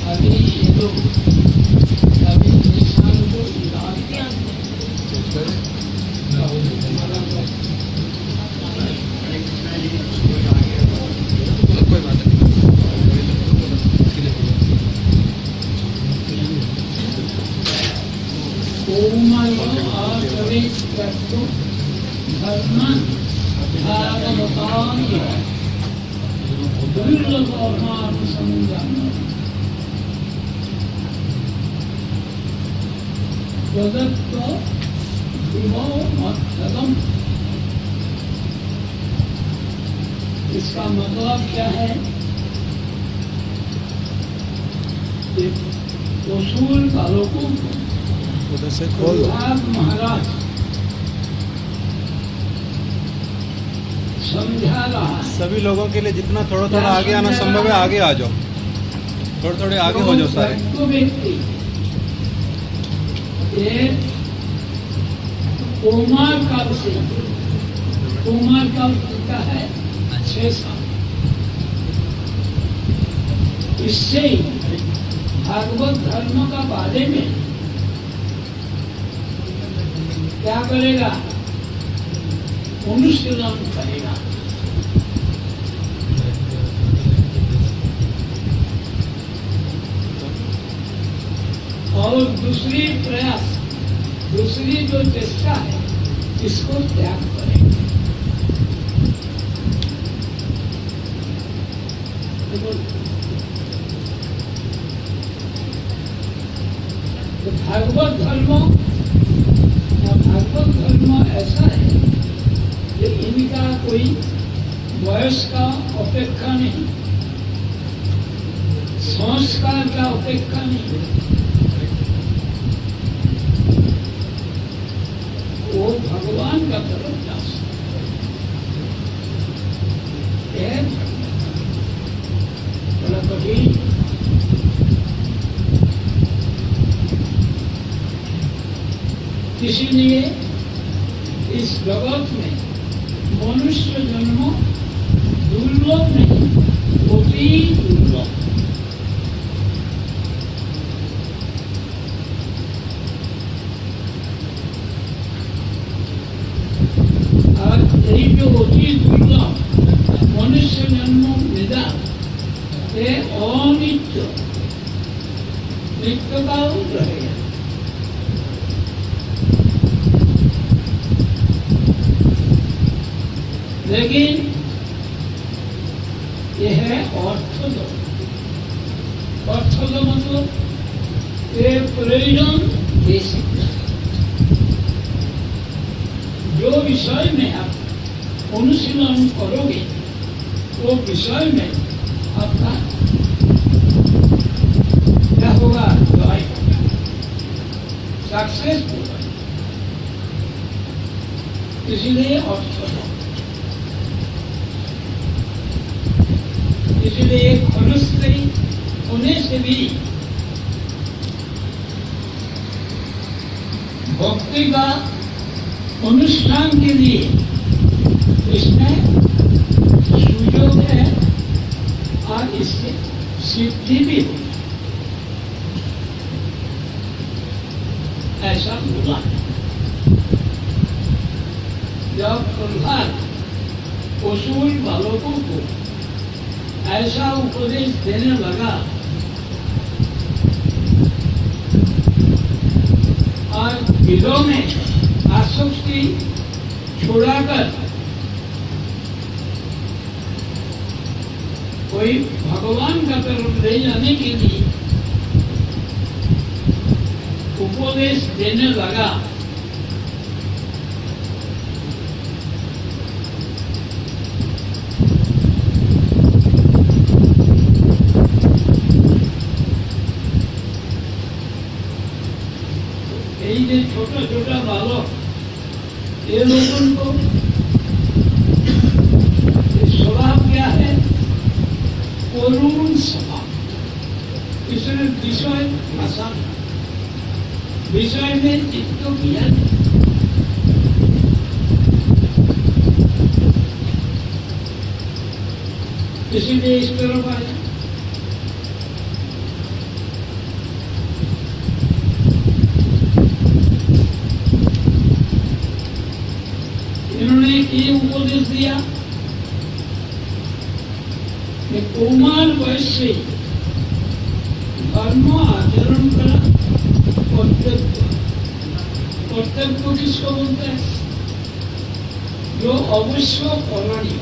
अभी ये लोग अभी इंसान को डालते हैं। कोई बात नहीं। इसका मतलब क्या है? उसूल बालकों को उधर से खोल दो। महाराज समझा रहा है। सभी लोगों के लिए जितना थोड़ा थोड़ा आगे आना संभव है आगे आ जाओ, थोड़े थोड़े आगे हो जाओ सारे। तो व्यक्ति कुमार काल से, कुमार काल का है 6 साल, इससे भागवत धर्म का बारे में क्या करेगा? अनुशीलन करेगा। और दूसरी प्रयास, दूसरी जो चेष्टा है, इसको त्याग करेगा। तो भागवत धर्म ऐसा है कि इनका कोई वयस का अपेक्षा नहीं, संस्कार का अपेक्षा नहीं, वो भगवान का तरफ जा सकते हैं। बड़ा कठिन। इसीलिए इस जगत में मनुष्य जन्म दुर्लभ नहीं, अति दुर्लभ। और यही जो अति दुर्लभ मनुष्य जन्म मिला, ये अनित्य, नित्य का रहेगा। लेकिन यह है अर्थद। अर्थद मतलब ये प्रयोजन दे सकता। जो विषय में आप अनुशीलन करोगे, वो विषय में आपका क्या होगा? जय होगा, सक्सेस होगा। इसलिए अर्थद। इसलिए खनुस्त्री होने से भी भक्ति का अनुष्ठान के लिए इसमें सुयोग है और इससे सिद्धि भी हो, ऐसा बोला। जब प्रहलाद असुर बालकों को ऐसा उपदेश देने लगा और विदों में आसक्ति छोड़ाकर कोई भगवान का तरफ ले जाने के लिए उपदेश देने लगा, छोटा छोटा बालक, ये लोगों को स्वभाव क्या है? करुण स्वभाव। इसमें विषय भाषा, विषय में चित्त किया। इसीलिए इस तरफ आया। ये उपदेश दिया कि कौमार वयस से धर्म आचरण करा। कर्तव्य किसको बोलते हैं? जो अवश्य करणीय,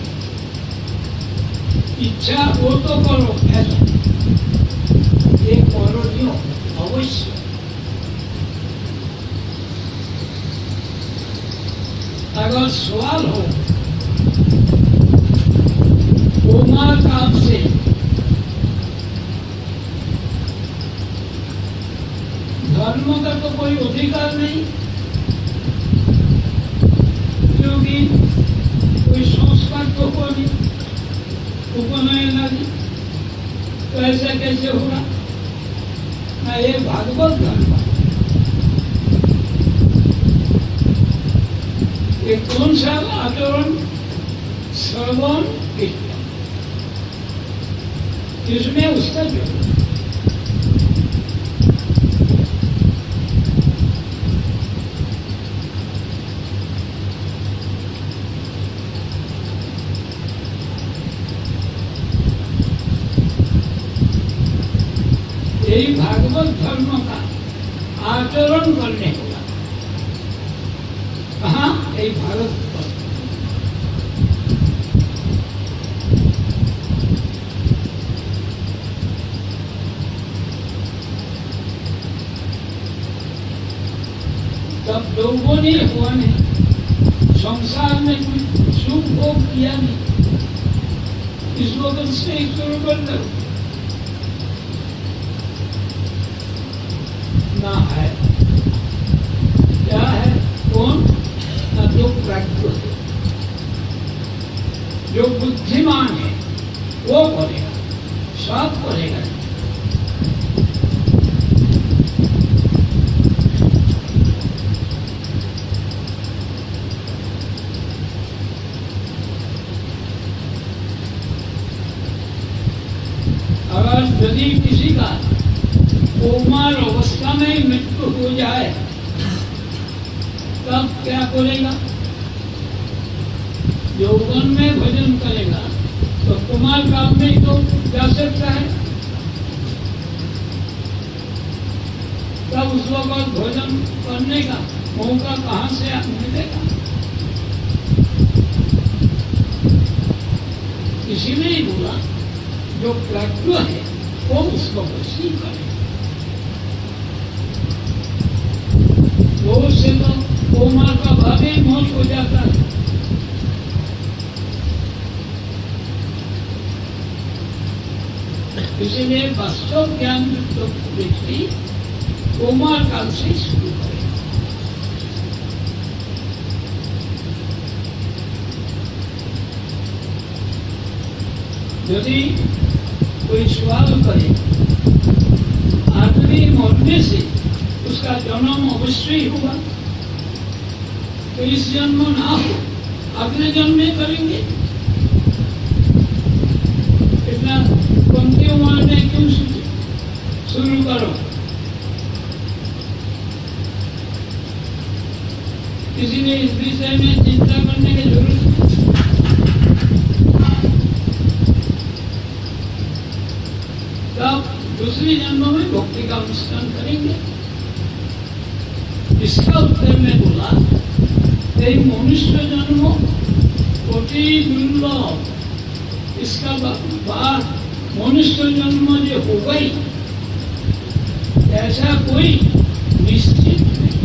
इच्छा वो तो करो, ऐसा ये करणीय अवश्य। अगर सवाल हो कौमार काल से धर्म का तो कोई अधिकार नहीं, क्योंकि कोई संस्कार तो को नहीं, उपनयन आदि, तो ऐसा कैसे होगा? ना ये भागवत धर्म, ये कौन सा आचरण? श्रवण कीर्तन, इसमें उसका जरूर। यही भागवत धर्म का आचरण करने होगा। कहाँ? यही भारत पर। तब लोगों ने हुआ नहीं, संसार में कुछ सुख भोग किया नहीं, इस वक्त से शुरू कर दो ना है। क्या है? कौन? ना जो प्राज्ञ है, जो बुद्धिमान है वो करेगा, सब करेगा। अगर यदि किसी का कौमार अवस्था में मृत्यु हो जाए तब क्या करेगा? यौवन में भजन करेगा, तो कुमार काल में तो जा सकता है, तब उस वक्त भजन करने का मौका कहाँ से मिलेगा? इसीलिए बोला जो प्राज्ञ है वो उसको वशी करे। वो से तो कौमार का भाव ही मोच हो जाता है। इसीलिए वास्तव ज्ञान युक्त व्यक्ति कौमार काल से शुरू करे। यदि कोई सवाल करे आदमी मरने से उसका जन्म अवश्य ही होगा, तो इस जन्म ना हो अगले जन्म में करेंगे। इतना पंक्तियों मारने क्यों शुरू करो? इसीलिए इस विषय में चिंता करने की जरूरत है। तब दूसरी जन्म में भक्ति का अनुष्ठान करेंगे। इसका उत्तर में बोला मनुष्य जन्म कोटि दुर्लभ, इसका बाद मनुष्य जन्म जो हो गई ऐसा कोई निश्चित नहीं।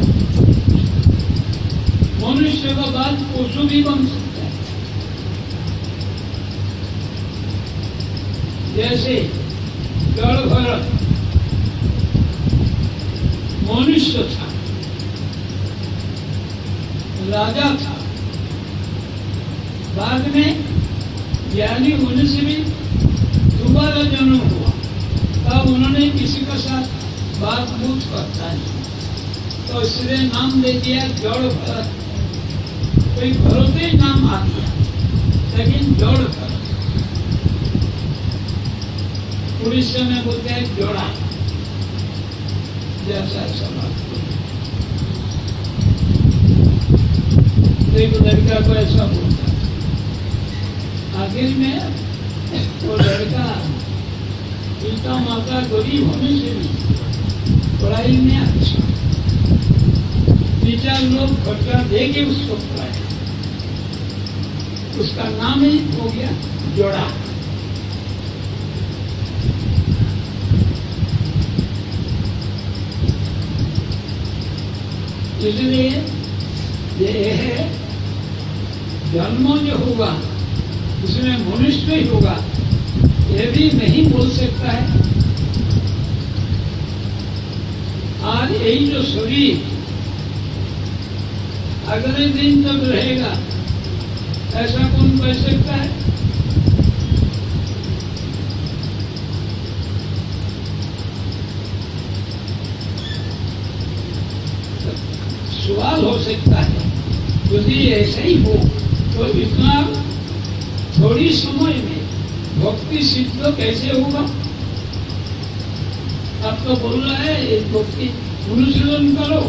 मनुष्य का बाद पशु भी बन सकता है। जैसे जड़ भरत मनुष्य था, राजा था, बाद में ज्ञानी होने से भी दोबारा जन्म हुआ, तब उन्होंने किसी का साथ बात-बूत करता नहीं, तो इसलिए नाम दे दिया जड़ भरत। कोई भरत ही नाम आ गया, लेकिन जड़ भरत। उड़ीसा में बोलते हैं जोड़ा, जैसा समाज। लड़का को ऐसा बोलता। आखिर में वो लड़का पिता माता गरीब होने से भी पढ़ाई में अच्छा, टीचर लोग खर्चा दे के उसको पढ़ाया, उसका नाम ही हो गया जोड़ा। इसलिए ये जन्म जो होगा उसमें मनुष्य ही होगा, ये भी नहीं बोल सकता है। आज यही जो शरीर अगले दिन तक रहेगा, ऐसा कौन कह सकता है? सवाल हो सकता है, यदि ऐसा ही हो तो इतना थोड़ी समय में भक्ति सिद्ध कैसे होगा? आप तो बोल रहा है एक भक्ति अनुशीलन करो,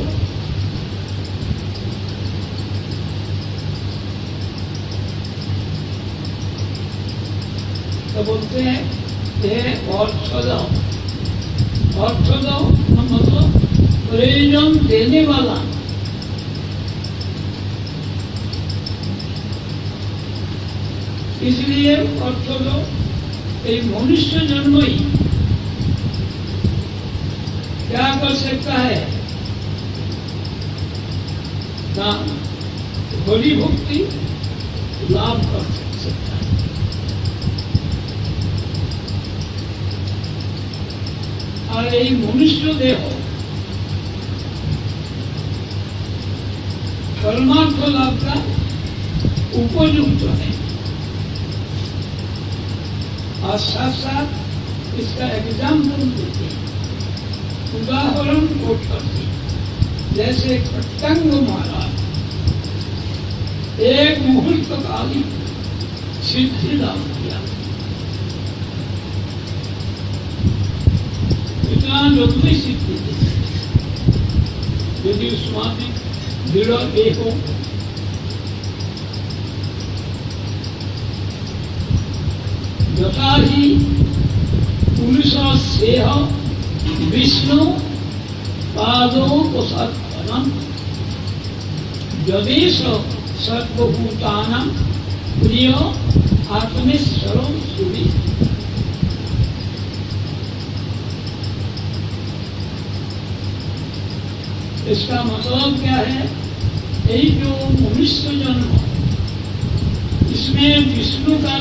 तो बोलते हैं ये अर्थ दो, मतलब प्रयोजन देने वाला। इसलिए अर्थ दो, एक मनुष्य जन्म ही क्या कर सकता है? ना बड़ी भक्ति लाभ कर सकता है। और ये मनुष्य देह परमार्थ लाभ का उपयुक्त है। और साथ साथ इसका एग्जाम्पल देते हैं, उदाहरण कोट करते हैं। जैसे खट्टंग महाराज एक मुहूर्त काली सिद्धि लाभ किया, इतना जल्दी सिद्धि दी। यदि स्वामी दृढ़ देखो यथा ही पुरुष सेह विष्णु पादोपसर्पणम् यदेश सर्वभूतानां प्रिय आत्मेश्वरं सुवि। इसका मतलब क्या है? यही जो मनुष्य जन्म, इसमें विष्णु का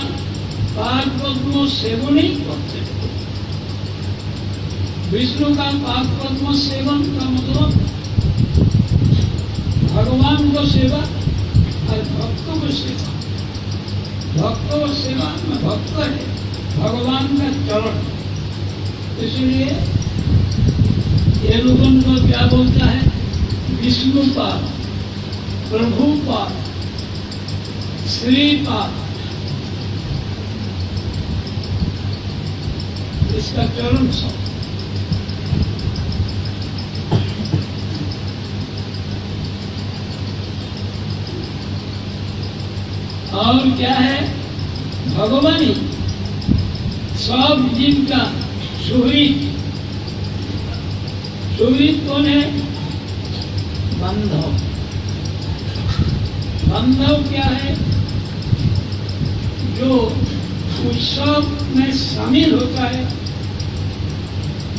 पाद पद्म सेवन ही करते। विष्णु का पाद पद्म सेवन का मतलब भगवान को सेवा और भक्तों को सेवा। भक्तों को सेवा में भक्त है भगवान का चरण। इसलिए ये लोगों को क्या बोलता है? विष्णु पाद, प्रभु पाद, श्री पाद, इसका चरण सब। और क्या है? भगवान ही सब जीव का सुहृद। सुहृद कौन है? बांधव। बांधव क्या है? जो उत्सव में शामिल होता है,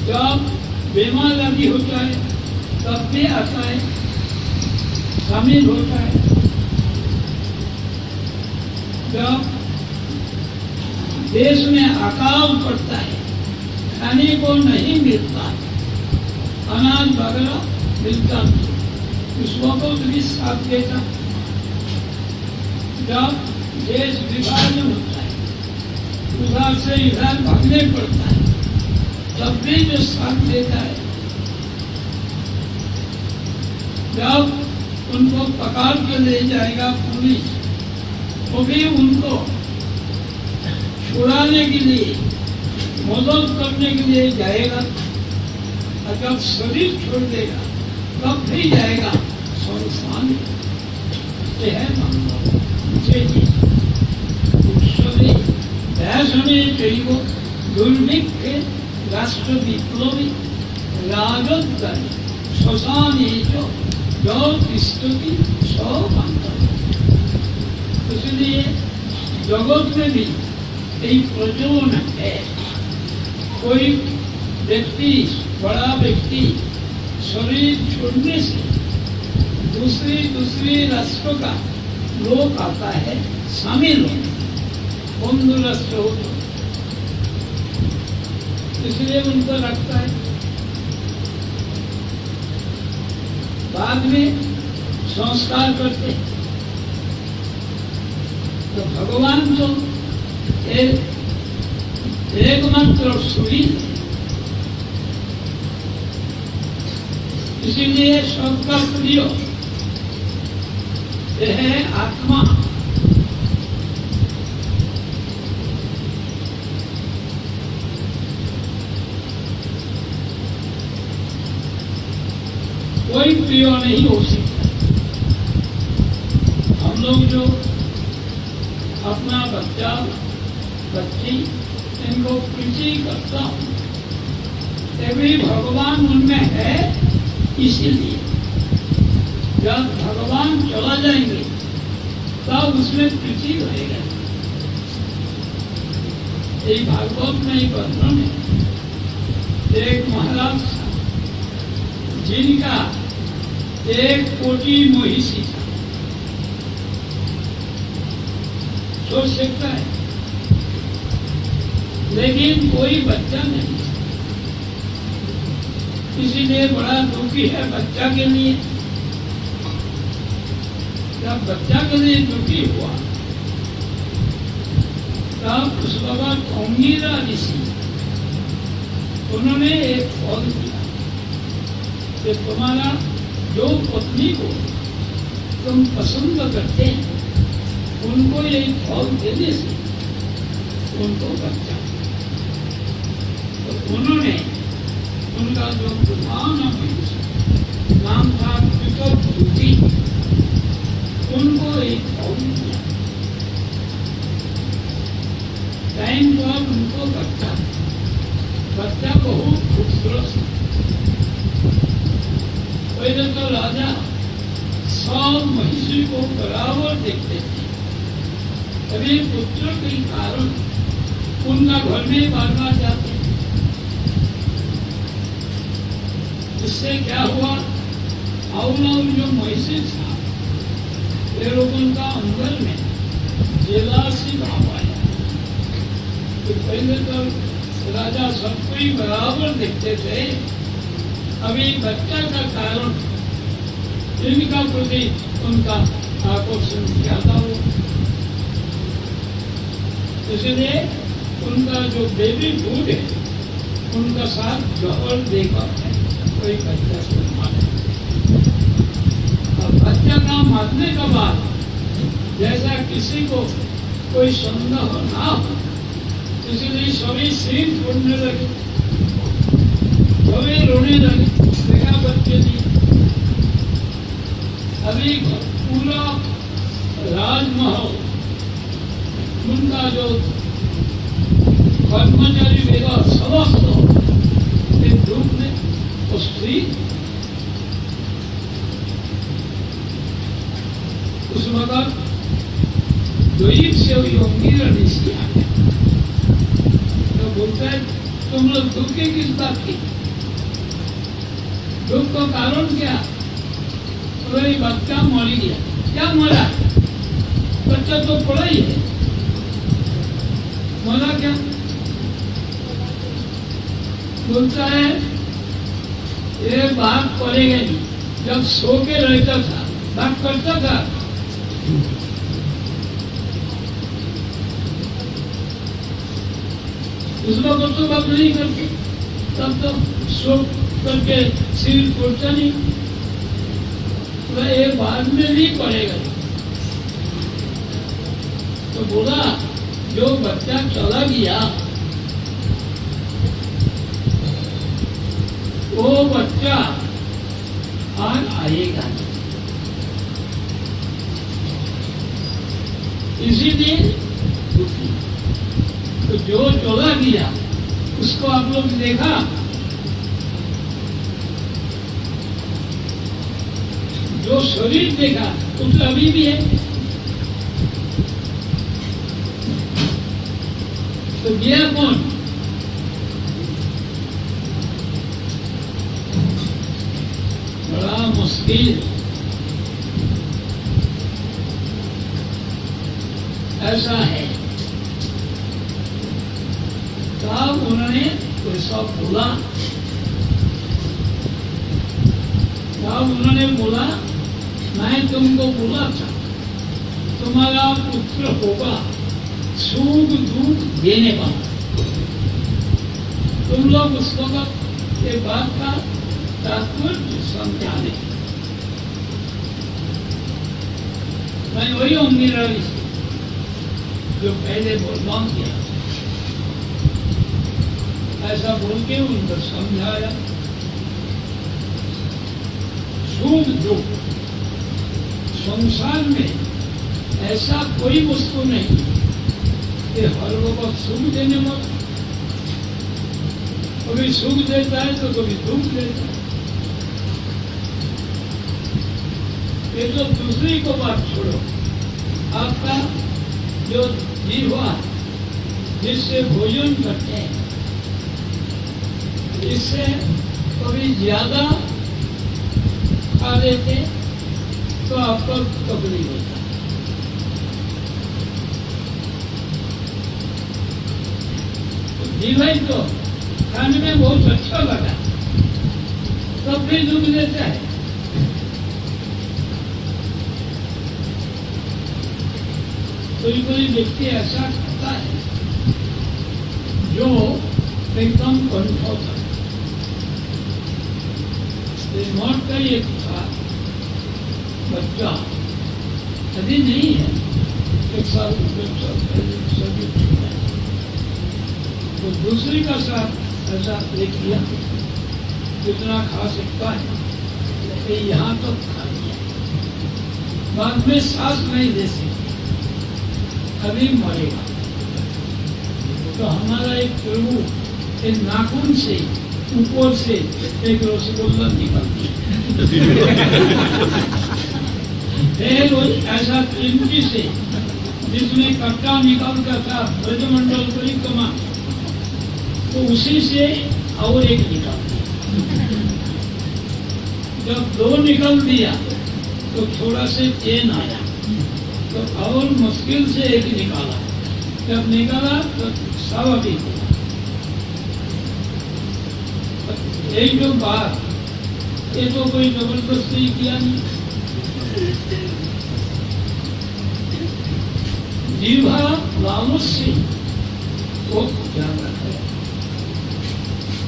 जब बीमार आदि होता है तब भी आता है, शामिल होता है। जब देश में अकाल पड़ता है, खाने को नहीं मिलता है, अनाज वगैरह मिलता नहीं, उस वक्त भी साथ देता। जब देश विभाजन होता है, उधर से इधर भागने पड़ता है, तब भी जो साथ देता है। जब उनको पकड़ के ले जाएगा पुलिस, वो भी उनको छुड़ाने के लिए, मदद करने के लिए जाएगा। और जब शरीर छोड़ देगा तब भी जाएगा संस्थान। है उत्सवे व्यासने चैव दुर्भिक्षे राष्ट्र विप्लवी राजोद्गारे श्मशाने च जो तिष्ठति सो बांधव। इसलिए जगत में भी एक प्रचलन है। कोई व्यक्ति, बड़ा व्यक्ति शरीर छोड़ने से दूसरी राष्ट्र का लोग आता है शामिल होने, बंधु राष्ट्र हो तो इसलिए उनको रखता है। बाद में संस्कार करते हैं। तो भगवान तो एकमात्र सूरी है, इसीलिए सबका प्रिय है आत्मा। कोई प्रिय नहीं हो सकता। हम लोग जो अपना बच्चा बच्ची इनको प्रीति करता हूँ, तभी भगवान उनमें है। इसीलिए जब भगवान चला जाएंगे तब उसमें प्रीति रहेगा। एक भागवत में एक वर्णन है, एक महाराज जिनका 1 कोटि महिषी था। सोच सकता है, लेकिन कोई बच्चा नहीं, इसीलिए बड़ा दुखी है बच्चा के लिए। जब बच्चा के लिए दुखी हुआ तब उस वक्त अंगिरा ऋषि उन्होंने एक फल दिया कि तुम्हारा जो पत्नी को तुम पसंद करते हैं उनको ये फल देने से उनको बच्चा। तो उन्होंने उनका जो प्रधान नाम था पितृभूति, उनको एक फल दिया। टाइम पर उनको बच्चा बहुत खूबसूरत। पहले तो राजा सब महिषी को बराबर देखते थे, अभी पुत्र के कारण उनका घर में बार बार जाते। इससे क्या हुआ, और जो महिषी था ये लोग उनका अंदर में जेलासी भाव आया। तो पहले तो राजा सबको ही बराबर देखते थे, अभी बच्चा का कारण इनका प्रति उनका आकर्षण ज्यादा हो, इसलिए उनका जो बेबी फूड है उनका साथ जहर देकर है कोई बच्चा से मारे। और बच्चा का मारने के बाद जैसा किसी को कोई संदेह ना हो, इसलिए सभी सिर छोड़ने लगे, सभी रोने लगे। देखा बच्चे ने अभी पूरा राजमहल उनका जो कर्मचारी वेगा समस्त एक रूप में वो स्त्री उस वक्त द्वीप से अंगिरा ऋषि आ गया। तो बोलता है तुम लोग दुखी किस बात की, दुख का कारण क्या? तो बच्चा मर गया। क्या मरा? बच्चा तो पड़ा ही है, मरा क्या? बोलता है ये बात पड़ेगा नहीं, जब सो के रहता था बात करता था। उस वक्त तो बात नहीं करते, तब तो सो करके सिर पड़ता नहीं, तो ये बाद में नहीं पड़ेगा। तो बोला जो बच्चा चला गया वो बच्चा आज आएगा नहीं। जो शरीर देखा वो तो अभी भी है। तो गया कौन? बड़ा मुश्किल। ऐसा है। तब उन्होंने कोई सब बोला, तब उन्होंने बोला मैं तुमको बोला था तुम्हारा पुत्र होगा सुख दुख देने वाला। तुम लोग उस वक्त के बात का तात्पर्य समझा नहीं। मैं वही अंगीरा जो पहले बोलबान किया, ऐसा बोल के उनको समझाया। सुख दुख संसार में ऐसा कोई वस्तु नहीं कि हर वक्त सुख देने वाला। कभी सुख देता है तो कभी दुख देता है। ये तो दूसरी को बात छोड़ो, आपका जो जीवा जिससे भोजन करते हैं, इससे कभी ज्यादा खा लेते तो आपको तकलीफ होता है। जीवन तो खाने में बहुत अच्छा लगा तब भी दुख देता है। कोई व्यक्ति ऐसा करता है जो एकदम कंट्रोल करता है। मौत का एक था बच्चा, अभी नहीं है, 1 साल 2 साल पहले सभी तो दूसरी का साथ ऐसा देख लिया जितना खा सकता है कि यहाँ तो खा लिया, बाद में सांस नहीं ले सकती, अभी मरेगा। तो हमारा एक प्रभु एक नाखून से ऊपर से एक रसगुल्ला निकलती ऐसा चिमटी से जिसमें कट्टा निकलता था ब्रजमंडल परिक्रमा, तो उसी से और एक निकल जब 2 निकल दिया तो थोड़ा से चैन आया, तो और मुश्किल से एक निकाला, जब निकाला तो स्वाभाविक हुआ। एक जो बात ये तो कोई जबरदस्ती किया नहीं। जीवा लालच से वो ध्यान रखा।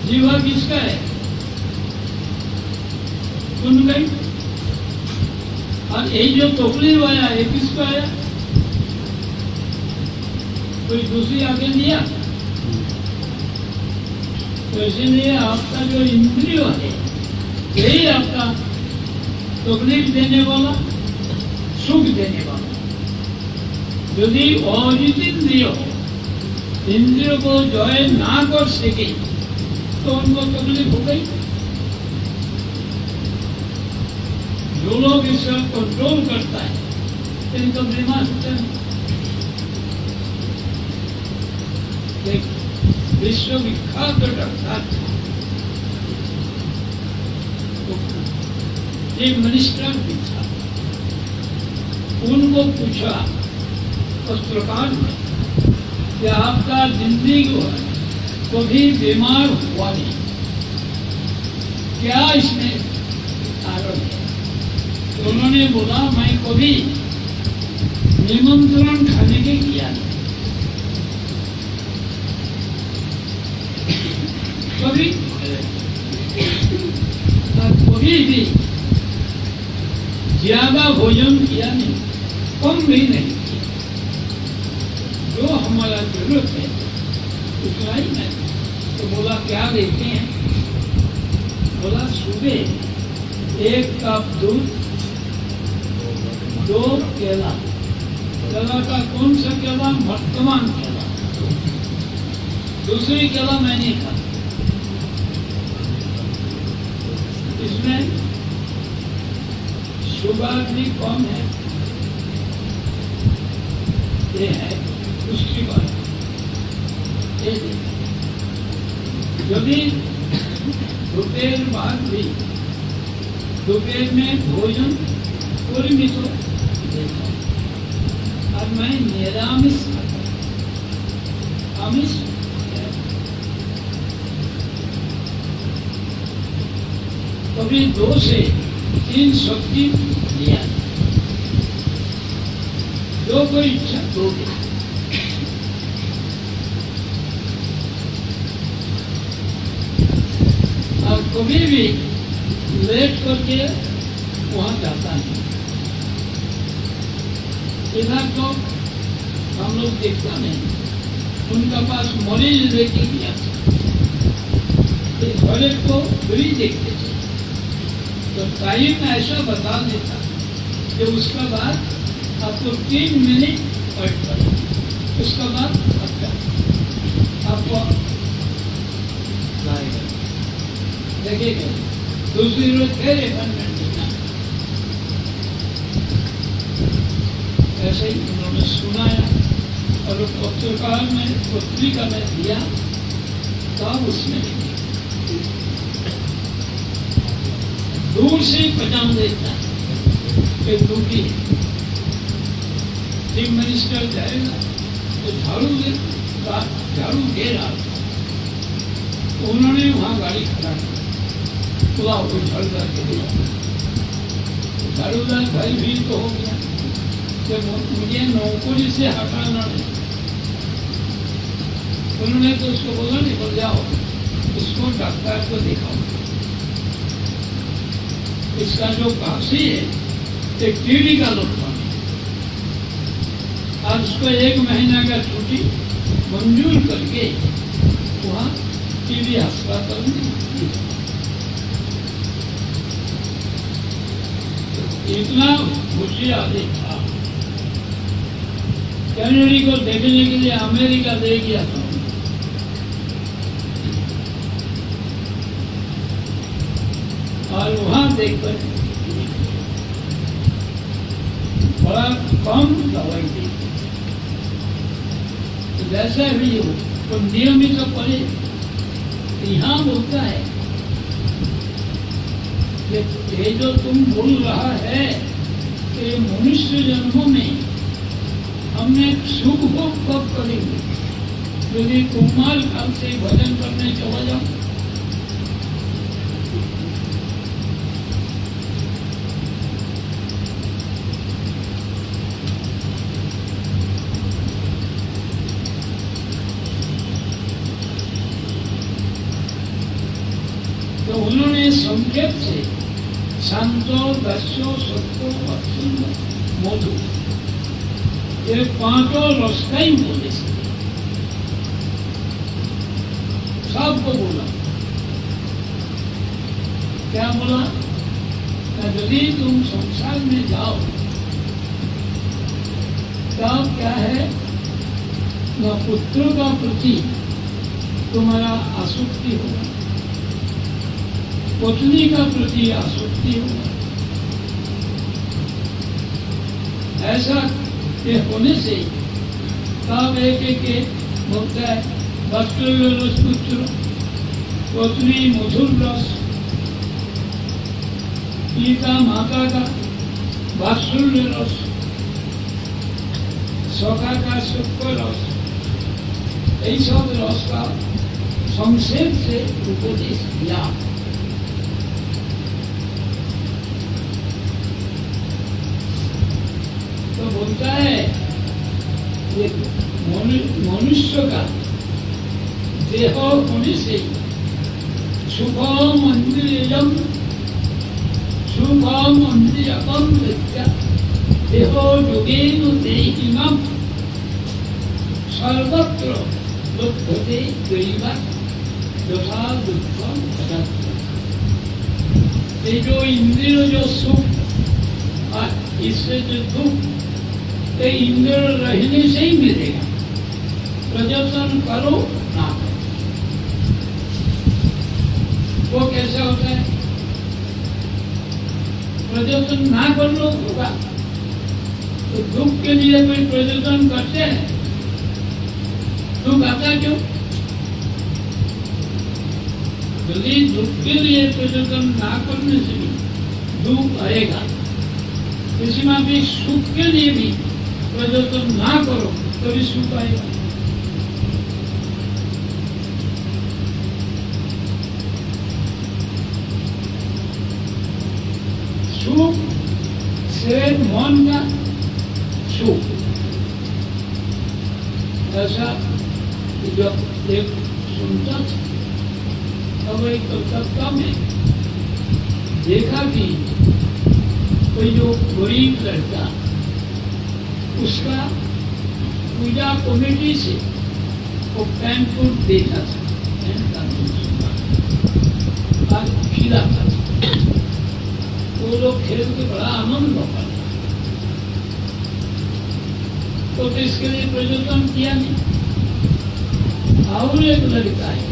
जीवा किसका है? सुन गई। और ये जो टोकरी आया ये किसका आया? कोई दूसरी आगे दिया। तो इसीलिए आपका जो इंद्रिय है यही आपका तकलीफ देने वाला, सुख देने वाला। यदि अजित इंद्रिय हो, इंद्रियों को जय ना कर सके तो उनको तकलीफ हो गई। जो लोग इसका कंट्रोल करता है इनको बीमार होता है। विश्व विख्यात डॉक्टर एक मिनिस्टर भी था, उनको पूछा पत्रकार ने कि आपका जिंदगी कभी बीमार हुआ नहीं, क्या इसमें कारण है? तो उन्होंने बोला मैं कभी निमंत्रण खाने के किया नहीं, कभी भी ज्यादा भोजन किया नहीं, कम भी नहीं किया। जो हमारा जरूरत है उतना ही नहीं। तो बोला क्या लेते हैं? बोला सुबह 1 कप दूध, 2 केला। केला का कौन सा केला? वर्तमान केला, दूसरी केला मैं नहीं खाता। इसमें शुभाग्नि कौन है? ये है उसकी बात। यदि दोपहर बाद भी दोपहर में भोजन पूरी में तो देखा और मैं निरामिष खाता, आमिष कभी 2 से 3 सब्जी लिया, जो कोई इच्छा दो दे। और कभी भी लेट करके वहां जाता नहीं। इधर तो हम लोग देखता नहीं, उनका पास मरीज लेके गया घरे को फ्री देखते थे, तो टाइम ऐसा बता देता कि उसका बाद आपको 3 मिनट वेट करें, उसका बाद आपको देखेगा दूसरी रोज फिर 1 मिनट देना। ऐसे ही उन्होंने सुनाया और पत्रिका में दिया, तब उसमें दूर से पहचान देता कि टूटी है। चीफ मिनिस्टर जाएगा तो झाड़ू दे रहा था, तो उन्होंने वहां गाड़ी खड़ा की, खुला हो झाड़ूदार के दिया। झाड़ूदार भाई भी तो हो गया कि मुझे नौकरी से हटाना नहीं। उन्होंने तो उसको बोला निकल जाओ, इसको डॉक्टर को दिखाओ। इसका जो काशी है एक टीडी का लक्षण है, आज उसको 1 महीना का छुट्टी मंजूर करके वहाँ टीबी अस्पताल में इतना होशियार था। कैनेडी को देखने के लिए अमेरिका ले गया था, और वहां देखकर बड़ा कम दवाई दी। तो जैसा भी हो तो नियमित पड़े। यहाँ बोलता है कि ये जो तुम बोल रहा है कि मनुष्य जन्मों में हमने सुख भोग कब करेंगे? यदि कुमार काल से भजन करने चला जाओ, तो उन्होंने संक्षेप से शांतो दस्यो सत्यो अक्षुण्ण मधु ये 5 रस का ही बोले, सबको बोला। क्या बोला? यदि तुम संसार में जाओ तब क्या है न पुत्र का प्रति तुम्हारा आसक्ति होगा, पत्नी का प्रति आसक्ति होगा। ऐसा के होने से तब एक बोलता है वात्सल्य रस पुत्र, पत्नी मधुर रस, पिता माता का वात्सल्य रस, सखा का सुख रस, यही सब रस का संक्षेप से उपदेश दिया। तो बोलता है ये मनुष्य का देह होने से शुभम इंद्रियम विद्या देहो योगेन देहिमाम सर्वत्र लभ्यते दैवा यथा दुःखम तथा। ये जो इंद्रिय जो सुख और इससे जो दुख ये इंद्र रहने से ही मिलेगा, प्रदर्शन करो ना करो। वो कैसे होता है? प्रयोजन ना कर लो होगा, तो दुख के लिए कोई प्रयोजन करते हैं, दुख आता क्यों? यदि दुख के लिए प्रयोजन ना करने से भी दुख आएगा, किसी में भी सुख के लिए भी प्रयोजन ना करो तो भी सुख आएगा। सुख से मन का सुख, ऐसा जो एक सुनता था, अब एक कलकत्ता में देखा कि कोई जो गरीब लड़का, उसका पूजा कमेटी से वो पैंट कोट देखा था, पैंट का आज खिलाता था, वो लोग खेल के बड़ा आनंद होता था, तो इसके लिए प्रयोजन किया नहीं। और एक लड़का है,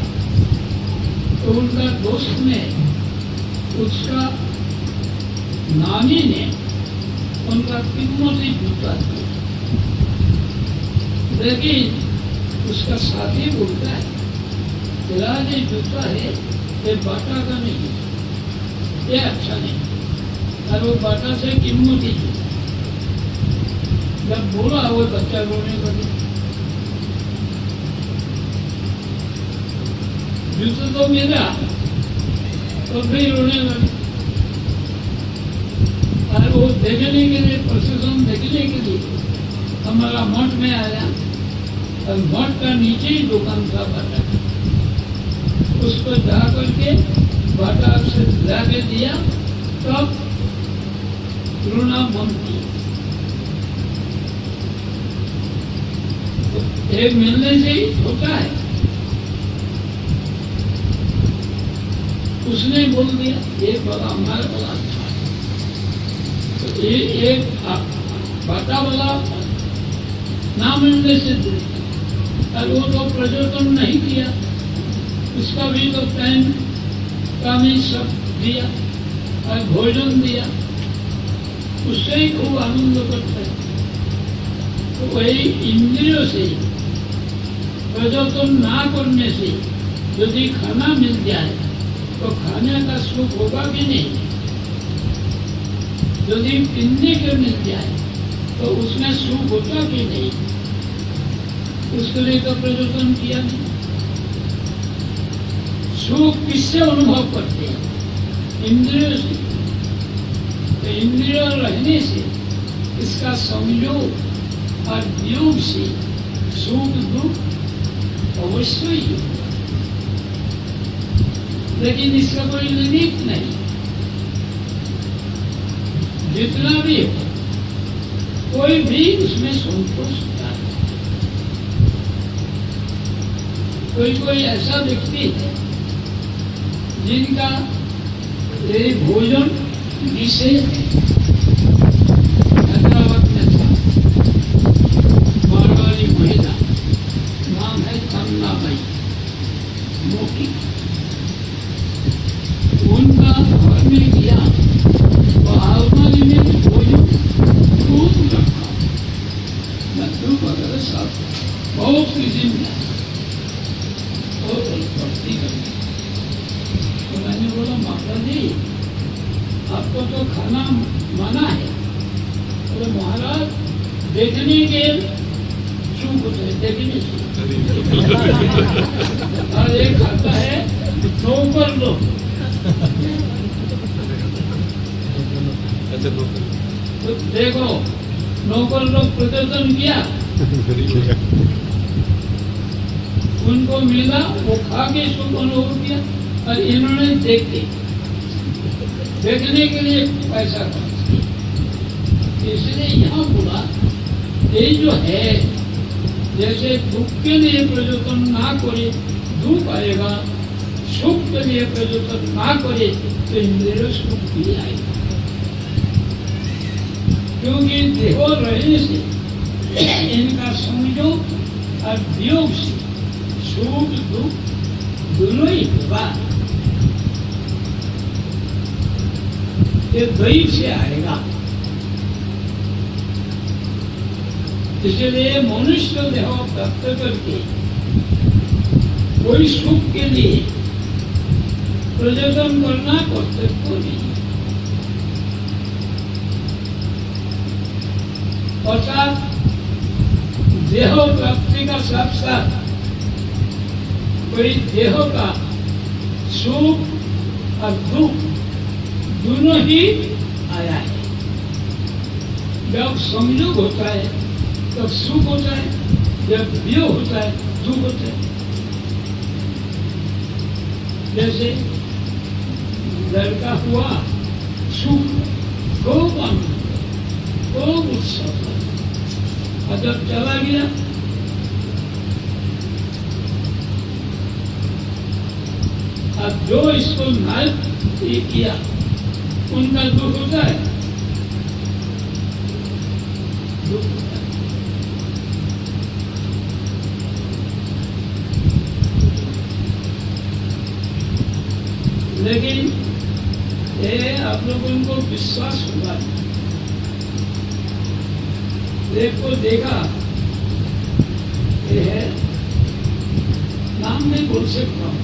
तो उनका दोस्त ने, उसका नानी ने उनका कीमती जूता दिया, लेकिन उसका साथी बोलता है तेरा ये जूता है ये बाटा का नहीं, ये अच्छा नहीं, और वो बाटा से कीमती जूता। जब बोला वो बच्चा रोने लगे, जूता तो मेरा, तो फिर रोने लगे। और वो देखने के लिए, प्रशासन देखने के लिए हमारा मठ में आया, और मठ का नीचे ही दुकान था बाटा का, उसको जा करके बाटा से ला के दिया, तब रोना बंद किया। तो एक मिलने से ही होता है, उसने बोल दिया ये बड़ा हमारे बड़ा अच्छा है, तो ये एक बाटा वाला ना मिलने से और वो तो प्रयोजन नहीं किया, उसका भी तो टाइम का भी सब दिया और भोजन दिया, उससे ही खूब आनंद करते हैं। तो वही इंद्रियों से प्रयोजन ना करने से यदि खाना मिल जाए तो खाने का सुख होगा कि नहीं, यदि पीने के मिल जाए तो उसमें सुख होता कि नहीं, उसके लिए तो प्रयोजन किया नहीं। सुख किससे अनुभव करते हैं? इंद्रियों से। तो इंद्रियों रहने से इसका संयोग और वियोग से सुख दुख अवश्य ही होगा, लेकिन इसका कोई लिमिट नहीं, जितना भी हो कोई भी उसमें संतोष होता है। कोई ऐसा व्यक्ति है जिनका ये भोजन विशेष है। हैदराबाद में था मारवाड़ी महिला, नाम है कमलाबाई मोटी, उनका घर में गया तो आलमारी में भोजन खूब रखा, लड्डू वगैरह सब बहुत किस्म का, बहुत भक्ति करती। तो मैंने बोला माता जी आपको तो खाना मना है। बोले महाराज देखने के सुख होते हैं, देखने से और एक खाता है नौकर लोग। तो देखो नौकर लोग प्रदर्शन किया, उनको मिला, वो खा के सुख अनुभव किया, और इन्होंने देखने के लिए पैसा खर्च किया। इसलिए यहाँ बोला ये जो है, जैसे दुख के लिए प्रयोजन ना करे दुख आएगा, सुख के लिए प्रयोजन ना करे तो इंद्रिय सुख भी आएगा। क्योंकि देह रहने से इनका संयोग और वियोग से सुख दुख दोनों ही होगा। ये दैव से आएगा। इसलिए मनुष्य देह प्राप्त करके कोई सुख के लिए प्रयोजन करना कर्तव्य नहीं। अर्थात देह प्राप्ति का साथ साथ कोई देह का सुख और दुख दोनों ही आया है। जब संयोग होता है तब सुख होता है, जब वियोग होता है दुख होता है। जैसे लड़का हुआ सुख, खूब आनंद, खूब उत्सव, और जब चला गया और जो इसको नायक किया उनका दुख होता है, दुख होता है। लेकिन ये आप लोगों को विश्वास हुआ, देखो देखा ये है, नाम नहीं बोल सकता हूं,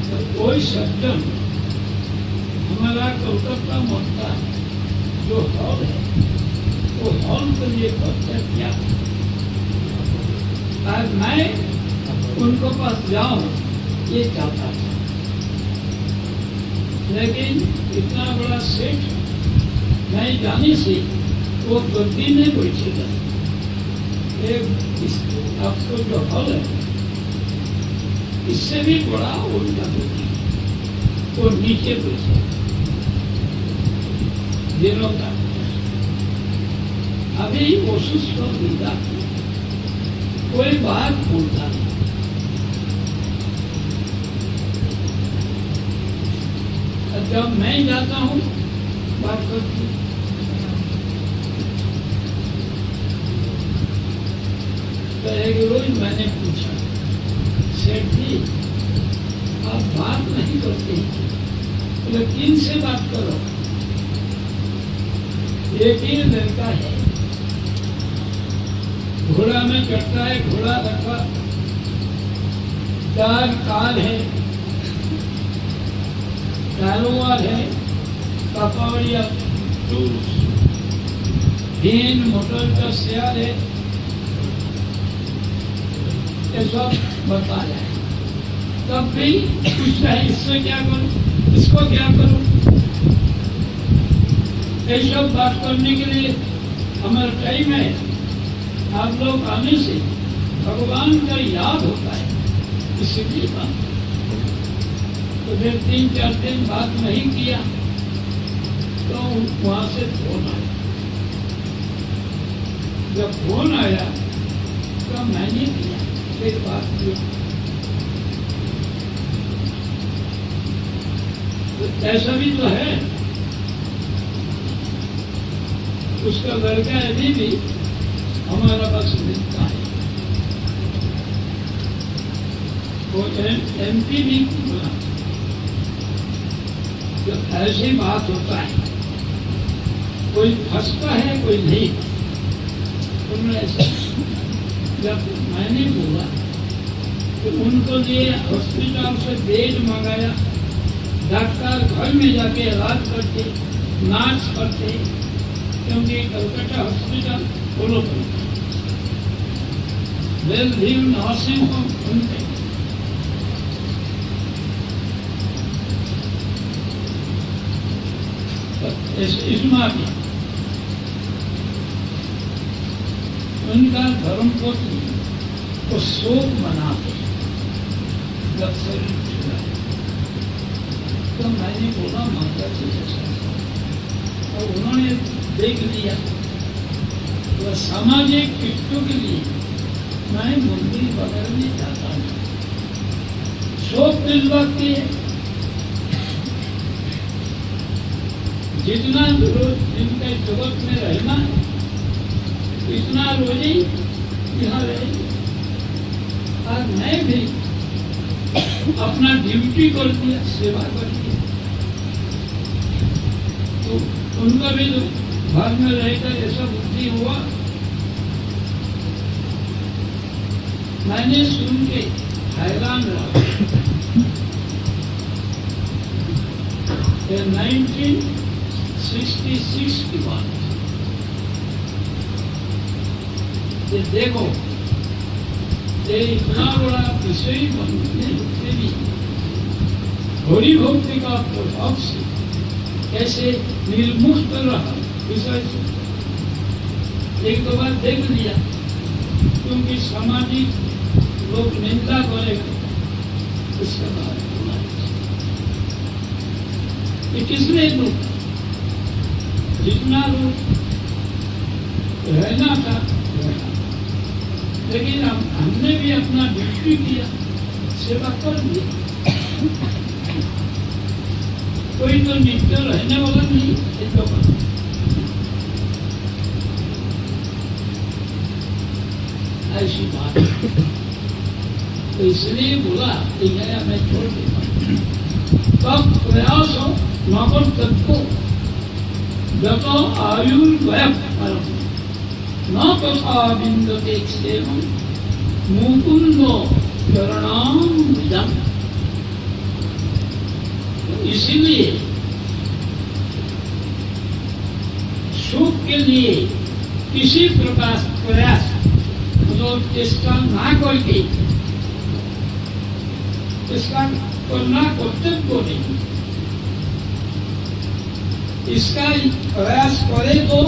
तो कोई सज्जन हमारा कोलकाता मोहता जो हॉल है वो हॉल के लिए पर्चा किया। आज मैं उनको पास जाऊं ये चाहता था, लेकिन इतना बड़ा सेठ नहीं जाने से वो गद्दी में बैठेगा। आपको जो हॉल है इससे भी बड़ा उल्टा होगी, वो नीचे बैठे दिनों का। अभी कोशिश को विदा कोई बात बोलता नहीं। जब मैं जाता हूँ बात करती हूँ, तो एक रोज मैंने पूछा, सेठ जी आप बात नहीं करते, बोले किन से बात करो? एक ही लड़का है, घोड़ा में चढ़ता है, घोड़ा रखा, 4 काल है, कारोबार है, पापावड़िया टूल्स, 3 मोटर का शेयर है, ये सब बताया है। तब भी पूछता है इससे क्या करूं, इसको क्या करूं? ये सब बात करने के लिए हमारा टाइम है। आप लोग आने से भगवान का याद होता है, इसलिए बात। तो फिर 3-4 दिन बात नहीं किया तो वहां से फोन आया। जब फोन आया तो मैंने किया, फिर बात की। तो ऐसा भी तो है, उसका लड़का अभी भी हमारा पास मिलता है। वो MP भी बोला, जब ऐसी बात होता है कोई फंसता है कोई नहीं। उन्होंने ऐसा जब मैंने बोला तो उनको लिए हॉस्पिटल से बेड मंगाया, डॉक्टर घर में जाके इलाज करते, नर्स करते, क्योंकि कलकत्ता हॉस्पिटल फॉलो करते, वेल लीव नर्सिंग होम उनके। इसमें उनका धर्म पत्नी को शोक मनाते जब शरीर छुड़ा, तो मैंने बोला माता जी और उन्होंने देख लिया। तो सामाजिक किट्टों के लिए मैं मंदिर बदलने जाता हूँ, शोक दिलवाती है। जितना रोज जिनके जगत में रहना है इतना रोज ही यहाँ रहेगी। और मैं भी अपना ड्यूटी कर दिया, सेवा कर दिया। तो उनका भी तो घर में रहकर ऐसा बुद्धि हुआ। मैंने सुन के हैरान रहा। 1966 की बात। ये देखो, ये इतना बड़ा विषय बनने से भी हरि भक्ति का प्रभाव से कैसे निर्मुक्त रहा विषय से एक दो बार देख लिया, क्योंकि सामाजिक लोग निंदा करेगा इसका बात होना चाहिए। किसने लोग जितना लोग रहना था रहना, लेकिन हमने भी अपना ड्यूटी किया, सेवा कर दिया। कोई तो नित्य रहने वाला नहीं है लोग। ऐसी बात तो इसलिए बोला कि गया मैं छोड़ देता। तब प्रयास हो नौकर तत्व जत आयुर्वय न तथा बिंदते क्षेमं मुकुंदो चरणाम्बुजम्। इसीलिए सुख के लिए किसी प्रकार प्रयास मतलब चेष्टा ना करके, इसका करना कर्तव्य नहीं, इसका प्रयास करे तो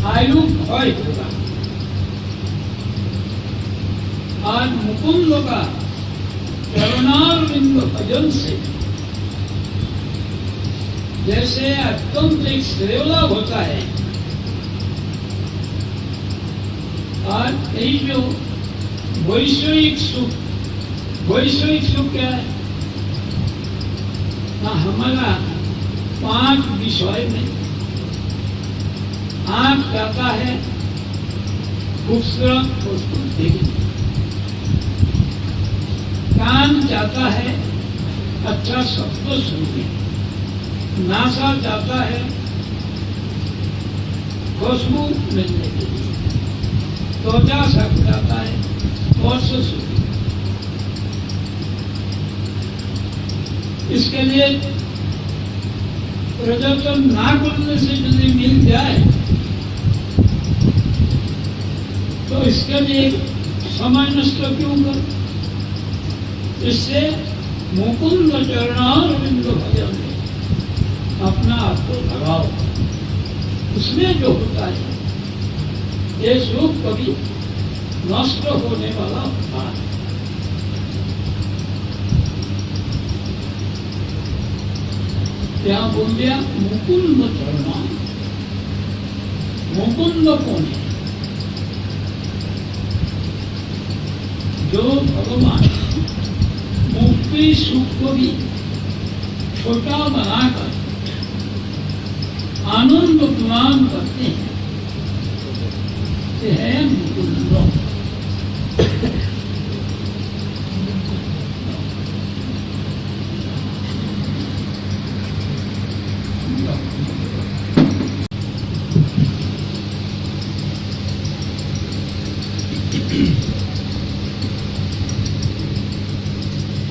आयु क्षय होगा। आज मुकुंद का चरणारविंद भजन से जैसे अत्यंत एक श्रेयोलाभ होता है। आज यही जो वैश्विक सुख क्या है ना, हमारा 5 विषय में आंख जाता है खूबसूरत वस्तु देखने, कान जाता है अच्छा शब्द सुनने, नासा जाता है खुशबू मिलने के लिए, त्वचा सक जाता है स्पर्श सुनने। इसके लिए प्रजोतन ना करने से यदि मिल जाए तो इसके लिए समय नष्ट क्यों कर। इससे मुकुंद चरणारविंद भजन में अपना हाथ को लगाओ, उसमें जो होता है ये सुख कभी नष्ट होने वाला होता है। यहाँ बोल दिया मुकुंद चरणा। मुकुंद कौन है? जो भगवान मुक्ति सुख को भी छोटा बनाकर आनंद प्रदान करते हैं, ये है मुकुंद।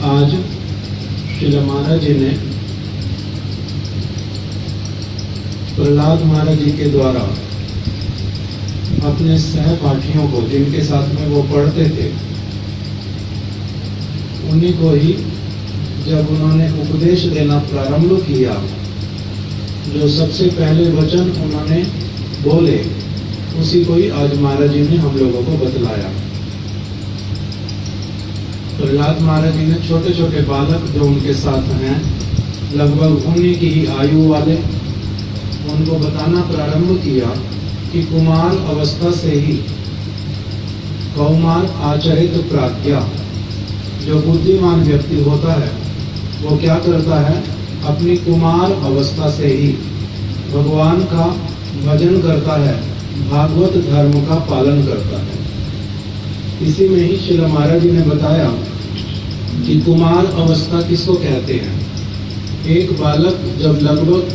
आज श्री महाराज जी ने प्रहलाद महाराज जी के द्वारा अपने सहपाठियों को, जिनके साथ में वो पढ़ते थे, उन्हीं को ही जब उन्होंने उपदेश देना प्रारंभ किया, जो सबसे पहले वचन उन्होंने बोले उसी को ही आज महाराज जी ने हम लोगों को बतलाया। प्रहलाद महाराज जी ने छोटे छोटे बालक जो उनके साथ हैं, लगभग उन्हीं की ही आयु वाले, उनको बताना प्रारंभ किया कि कुमार अवस्था से ही कौमार आचरित प्राज्ञा, जो बुद्धिमान व्यक्ति होता है वो क्या करता है, अपनी कुमार अवस्था से ही भगवान का भजन करता है, भागवत धर्म का पालन करता है। इसी में ही श्री महाराज जी ने बताया कि कुमार अवस्था किसको कहते हैं। एक बालक जब लगभग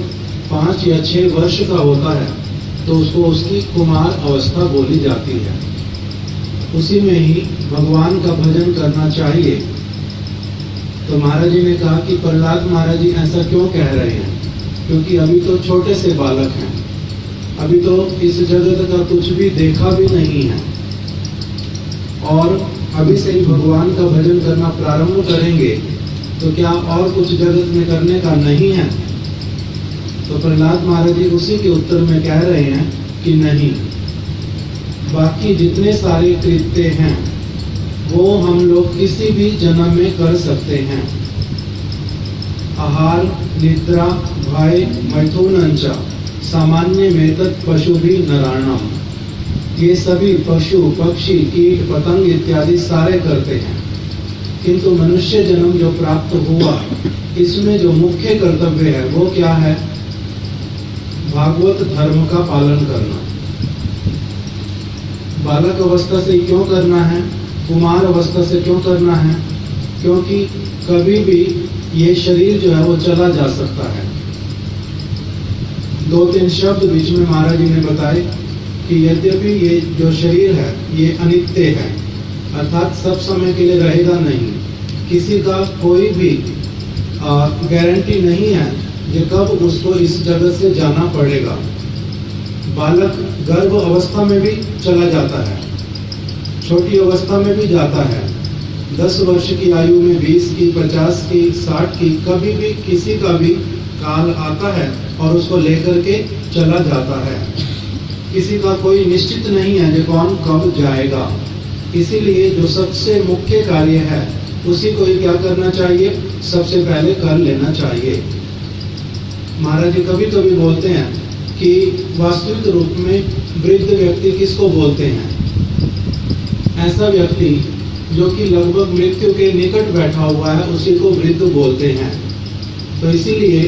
5 या 6 वर्ष का होता है तो उसको उसकी कुमार अवस्था बोली जाती है। उसी में ही भगवान का भजन करना चाहिए। तो महाराज जी ने कहा कि प्रहलाद महाराज जी ऐसा क्यों कह रहे हैं? क्योंकि अभी तो छोटे से बालक हैं, अभी तो इस जगत का कुछ भी देखा भी नहीं है, और अभी से ही भगवान का भजन करना प्रारंभ करेंगे तो क्या और कुछ जगत में करने का नहीं है? तो प्रहलाद महाराज जी उसी के उत्तर में कह रहे हैं कि नहीं, बाकी जितने सारे कृत्य हैं वो हम लोग किसी भी जन्म में कर सकते हैं। आहार, निद्रा, भय, मैथुनंच सामान्य मेतत् पशु भी नराणाम। ये सभी पशु, पक्षी, कीट, पतंग इत्यादि सारे करते हैं, किंतु मनुष्य जन्म जो प्राप्त हुआ इसमें जो मुख्य कर्तव्य है वो क्या है? भागवत धर्म का पालन करना। बालक अवस्था से क्यों करना है? कुमार अवस्था से क्यों करना है? क्योंकि कभी भी ये शरीर जो है वो चला जा सकता है। 2-3 शब्द बीच में महाराज जी ने बताए कि यद्यपि ये जो शरीर है ये अनित्य है, अर्थात सब समय के लिए रहेगा नहीं। किसी का कोई भी गारंटी नहीं है कि कब उसको इस जगत से जाना पड़ेगा। बालक गर्भ अवस्था में भी चला जाता है, छोटी अवस्था में भी जाता है, 10 वर्ष की आयु में, 20 की, 50 की, 60 की, कभी भी किसी का भी काल आता है और उसको लेकर के चला जाता है। किसी का कोई निश्चित नहीं है कि कौन कब जाएगा। इसीलिए जो सबसे मुख्य कार्य है उसी को ही क्या करना चाहिए? सबसे पहले कर लेना चाहिए। महाराज जी कभी कभी बोलते हैं कि वास्तविक रूप में वृद्ध व्यक्ति किसको बोलते हैं? ऐसा व्यक्ति जो कि लगभग मृत्यु के निकट बैठा हुआ है उसी को वृद्ध बोलते हैं। तो इसीलिए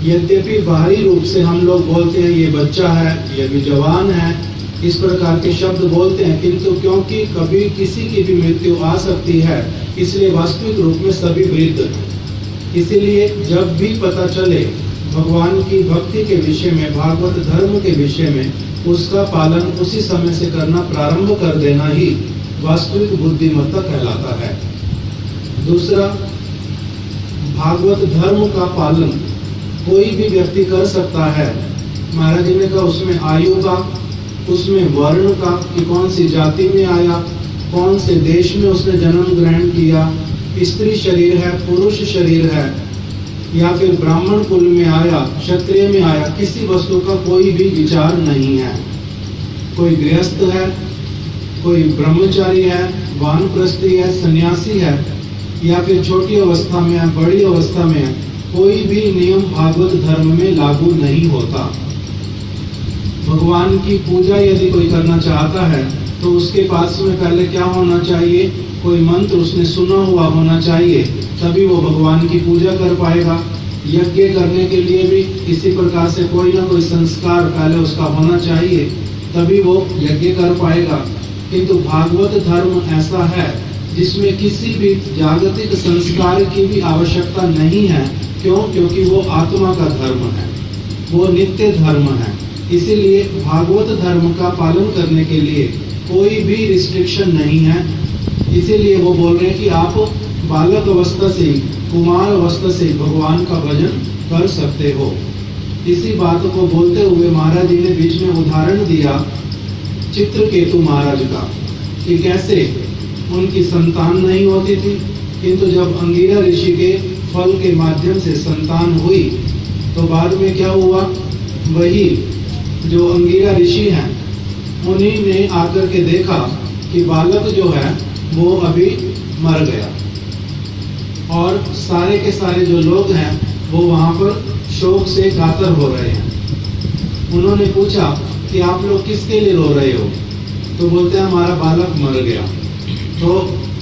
यद्यपि बाहरी रूप से हम लोग बोलते हैं ये बच्चा है, ये भी जवान है, इस प्रकार के शब्द बोलते हैं, किंतु क्योंकि कभी किसी की भी मृत्यु आ सकती है इसलिए वास्तविक रूप में सभी वृद्ध हैं। इसीलिए जब भी पता चले भगवान की भक्ति के विषय में, भागवत धर्म के विषय में, उसका पालन उसी समय से करना प्रारंभ कर देना ही वास्तविक बुद्धिमत्ता कहलाता है। दूसरा, भागवत धर्म का पालन कोई भी व्यक्ति कर सकता है। महाराज जी ने कहा उसमें आयु का, उसमें वर्ण का कि कौन सी जाति में आया, कौन से देश में उसने जन्म ग्रहण किया, स्त्री शरीर है, पुरुष शरीर है, या फिर ब्राह्मण कुल में आया, क्षत्रिय में आया, किसी वस्तु का कोई भी विचार नहीं है। कोई गृहस्थ है, कोई ब्रह्मचारी है, वानप्रस्थी है, सन्यासी है, या फिर छोटी अवस्था में है, बड़ी अवस्था में है, कोई भी नियम भागवत धर्म में लागू नहीं होता। भगवान की पूजा यदि कोई करना चाहता है तो उसके पास में पहले क्या होना चाहिए? कोई मंत्र उसने सुना हुआ होना चाहिए, तभी वो भगवान की पूजा कर पाएगा। यज्ञ करने के लिए भी इसी प्रकार से कोई ना कोई संस्कार पहले उसका होना चाहिए, तभी वो यज्ञ कर पाएगा। किंतु भागवत धर्म ऐसा है जिसमें किसी भी जागतिक संस्कार की भी आवश्यकता नहीं है। क्यों? क्योंकि वो आत्मा का धर्म है, वो नित्य धर्म है। इसीलिए भागवत धर्म का पालन करने के लिए कोई भी रिस्ट्रिक्शन नहीं है। इसीलिए वो बोल रहे हैं कि आप बालक अवस्था से, कुमार अवस्था से भगवान का भजन कर सकते हो। इसी बात को बोलते हुए महाराज जी ने बीच में उदाहरण दिया चित्रकेतु महाराज का कि कैसे उनकी संतान नहीं होती थी, किंतु जब अंगिरा ऋषि के फल के माध्यम से संतान हुई तो बाद में क्या हुआ? वही जो अंगिरा ऋषि हैं उन्हीं ने आकर के देखा कि बालक जो है वो अभी मर गया, और सारे के सारे जो लोग हैं वो वहाँ पर शोक से कातर हो रहे हैं। उन्होंने पूछा कि आप लोग किसके लिए रो रहे हो? तो बोलते हैं हमारा बालक मर गया। तो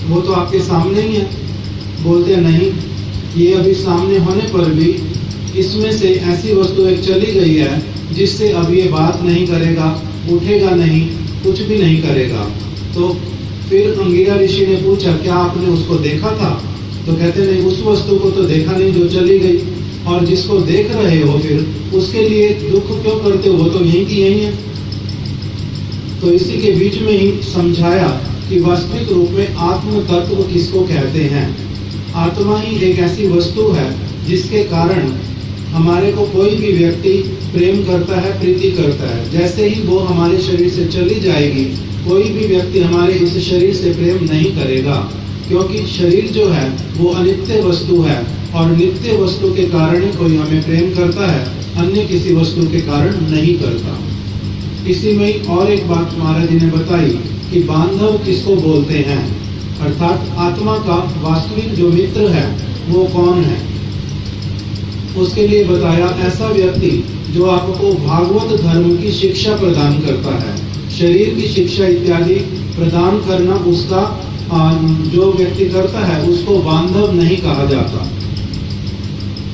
वो तो आपके सामने ही है। बोलते हैं नहीं, ये अभी सामने होने पर भी इसमें से ऐसी वस्तु एक चली गई है जिससे अब ये बात नहीं करेगा, उठेगा नहीं, कुछ भी नहीं करेगा। तो फिर अंगिरा ऋषि ने पूछा क्या आपने उसको देखा था? तो कहते नहीं, उस वस्तु को तो देखा नहीं जो चली गई, और जिसको देख रहे हो फिर उसके लिए दुख क्यों करते हो, वो तो यही की यही है। तो इसी के बीच में ही समझाया कि वास्तविक रूप में आत्म तत्व किसको कहते हैं। आत्मा ही एक ऐसी वस्तु है जिसके कारण हमारे को कोई भी व्यक्ति प्रेम करता है, प्रीति करता है। जैसे ही वो हमारे शरीर से चली जाएगी, कोई भी व्यक्ति हमारे इस शरीर से प्रेम नहीं करेगा, क्योंकि शरीर जो है वो अनित्य वस्तु है और नित्य वस्तु के कारण ही कोई हमें प्रेम करता है, अन्य किसी वस्तु के कारण नहीं करता। इसी में और एक बात महाराज जी ने बताई कि बांधव किसको बोलते हैं, अर्थात आत्मा का वास्तविक जो मित्र है वो कौन है। उसके लिए बताया ऐसा व्यक्ति जो आपको भागवत धर्म की शिक्षा प्रदान करता है। शरीर की शिक्षा इत्यादि प्रदान करना उसका जो व्यक्ति करता है उसको बांधव नहीं कहा जाता।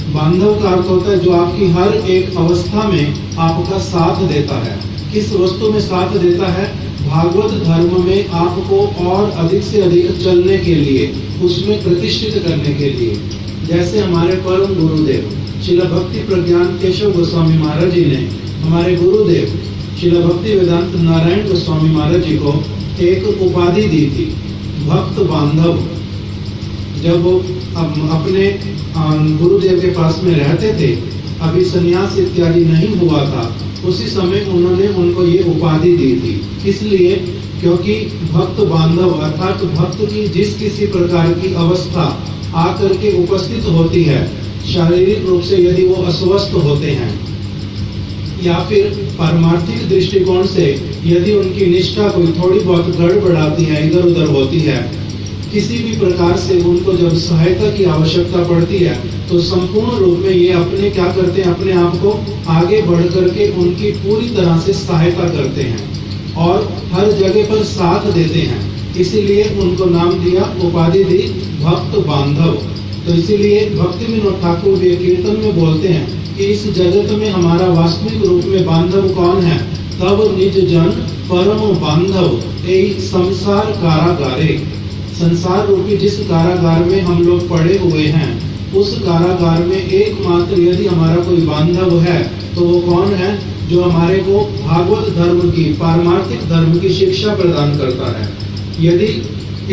बांधव का अर्थ होता है जो आपकी हर एक अवस्था में आपका साथ देता है। किस वस्तु में साथ देता है? भागवत धर्म में आपको और अधिक से अधिक चलने के लिए, उसमें प्रतिष्ठित करने के लिए। जैसे हमारे परम गुरुदेव श्रील भक्ति प्रज्ञान केशव गोस्वामी महाराज जी ने हमारे गुरुदेव श्रील भक्ति वेदांत नारायण गोस्वामी महाराज जी को एक उपाधि दी थी, भक्त बांधव। जब वो अपने गुरुदेव के पास में रहते थे, अभी संन्यास इत्यादि नहीं हुआ था, उसी समय उन्होंने उनको ये उपाधि दी थी। इसलिए क्योंकि भक्त बांधव अर्थात भक्त की जिस किसी प्रकार की अवस्था आकर के उपस्थित होती है, शारीरिक रूप से यदि वो अस्वस्थ होते हैं या फिर पारमार्थिक दृष्टिकोण से यदि उनकी निष्ठा कोई थोड़ी बहुत गड़बड़ाती है, इधर उधर होती है, किसी भी प्रकार से उनको जब सहायता की आवश्यकता पड़ती है, तो संपूर्ण रूप में ये अपने क्या करते हैं, अपने आप को आगे बढ़ करके उनकी पूरी तरह से सहायता करते हैं और हर जगह पर साथ देते हैं। इसीलिए उनको नाम दिया, उपाधि दी भक्त बांधव। तो इसीलिए भक्ति विनोद ठाकुर भी कीर्तन में बोलते हैं कि इस जगत में हमारा वास्तविक रूप में बांधव कौन है? तब निज जन परम बांधव यही संसार कारागारे। संसार रूपी जिस कारागार में हम लोग पड़े हुए हैं, उस कारागार में एकमात्र यदि हमारा कोई बांधव है तो वो कौन है? जो हमारे को भागवत धर्म की, पारमार्थिक धर्म की शिक्षा प्रदान करता है। यदि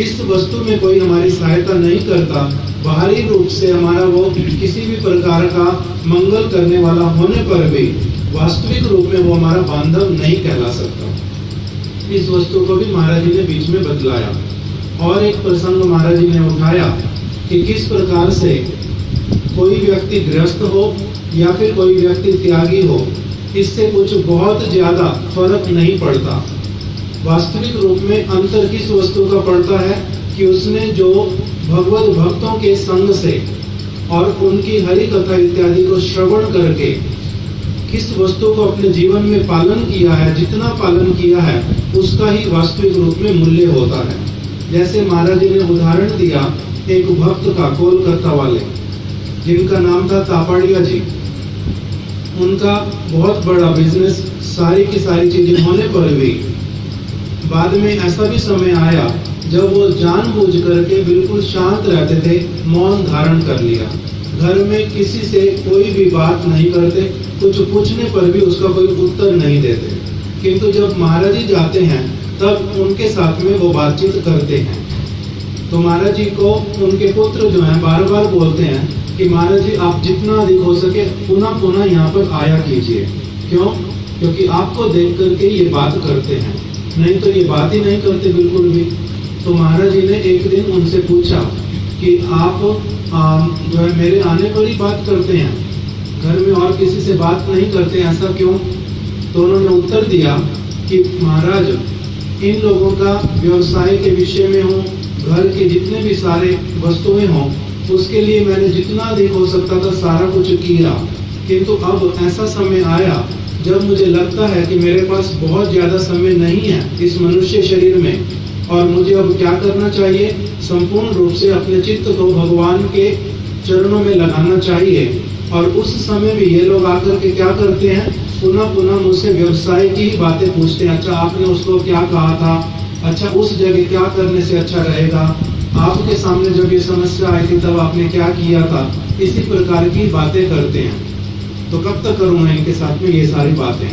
इस वस्तु में कोई हमारी सहायता नहीं करता, बाहरी रूप से हमारा वो किसी भी प्रकार का मंगल करने वाला होने पर भी वास्तविक रूप में वो हमारा बांधव नहीं कहला सकता। इस वस्तु को भी महाराज जी ने बीच में बतलाया। और एक प्रसंग महाराज जी ने उठाया कि किस प्रकार से कोई व्यक्ति गृहस्थ हो या फिर कोई व्यक्ति त्यागी हो, इससे कुछ बहुत ज्यादा फर्क नहीं पड़ता। वास्तविक रूप में अंतर किस वस्तु का पड़ता है कि उसने जो भगवत भक्तों के संग से और उनकी हरि कथा इत्यादि को श्रवण करके किस वस्तु को अपने जीवन में पालन किया है, जितना पालन किया है उसका ही वास्तविक रूप में मूल्य होता है। जैसे महाराज जी ने उदाहरण दिया एक भक्त का, कोलकाता वाले जिनका नाम था तापाड़िया जी। उनका बहुत बड़ा बिजनेस, सारी की सारी चीजें होने पर भी बाद में ऐसा भी समय आया जब वो जानबूझ करके बिल्कुल शांत रहते थे, मौन धारण कर लिया। घर में किसी से कोई भी बात नहीं करते, कुछ पूछने पर भी उसका कोई उत्तर नहीं देते। किंतु जब महाराज जी जाते हैं तब उनके साथ में वो बातचीत करते हैं। तो महाराज जी को उनके पुत्र जो हैं बार बार बोलते हैं कि महाराज जी आप जितना अधिक हो सके पुनः पुनः यहाँ पर आया कीजिए। क्यों? क्योंकि आपको देख करके ये बात करते हैं, नहीं तो ये बात ही नहीं करते बिल्कुल भी। तो महाराज जी ने एक दिन उनसे पूछा कि आप जो है मेरे आने पर ही बात करते हैं, घर में और किसी से बात नहीं करते, ऐसा क्यों? तो उन्होंने उत्तर दिया कि महाराज इन लोगों का व्यवसाय के विषय में हो, घर के जितने भी सारे वस्तुएं हों, उसके लिए मैंने जितना अधिक हो सकता था सारा कुछ किया। किंतु अब ऐसा समय आया जब मुझे लगता है कि मेरे पास बहुत ज्यादा समय नहीं है इस मनुष्य शरीर में, और मुझे अब क्या करना चाहिए? संपूर्ण रूप से अपने चित्त को भगवान के चरणों में लगाना चाहिए। और उस समय भी ये लोग आकर के क्या करते हैं, पुनः पुनः मुझसे व्यवसाय की ही बातें पूछते हैं। अच्छा आपने उसको क्या कहा था, अच्छा उस जगह क्या करने से अच्छा रहेगा, आपके सामने जब ये समस्या आई थी तब आपने क्या किया था। इसी प्रकार की बातें करते हैं। तो कब तक करूँगा इनके साथ में ये सारी बातें?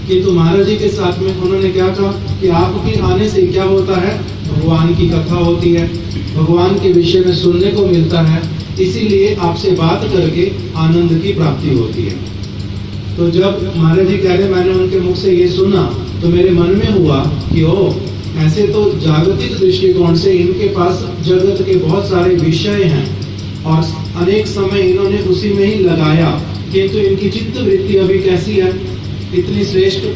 किंतु महाराज जी के साथ में उन्होंने क्या कहा कि आपके आने से क्या होता है, भगवान की कथा होती है, भगवान के विषय में सुनने को मिलता है, इसीलिए आपसे बात करके आनंद की प्राप्ति होती है। तो जब महाराज जी कह रहे मैंने उनके मुख से ये सुना तो मेरे मन में हुआ कि ओ ऐसे तो जागतिक दृष्टिकोण से इनके पास जगत के बहुत सारे विषय हैं और अनेक समय इन्होंने उसी में ही लगाया, किंतु इनकी चित्त वृत्ति अभी कैसी है, इतनी श्रेष्ठ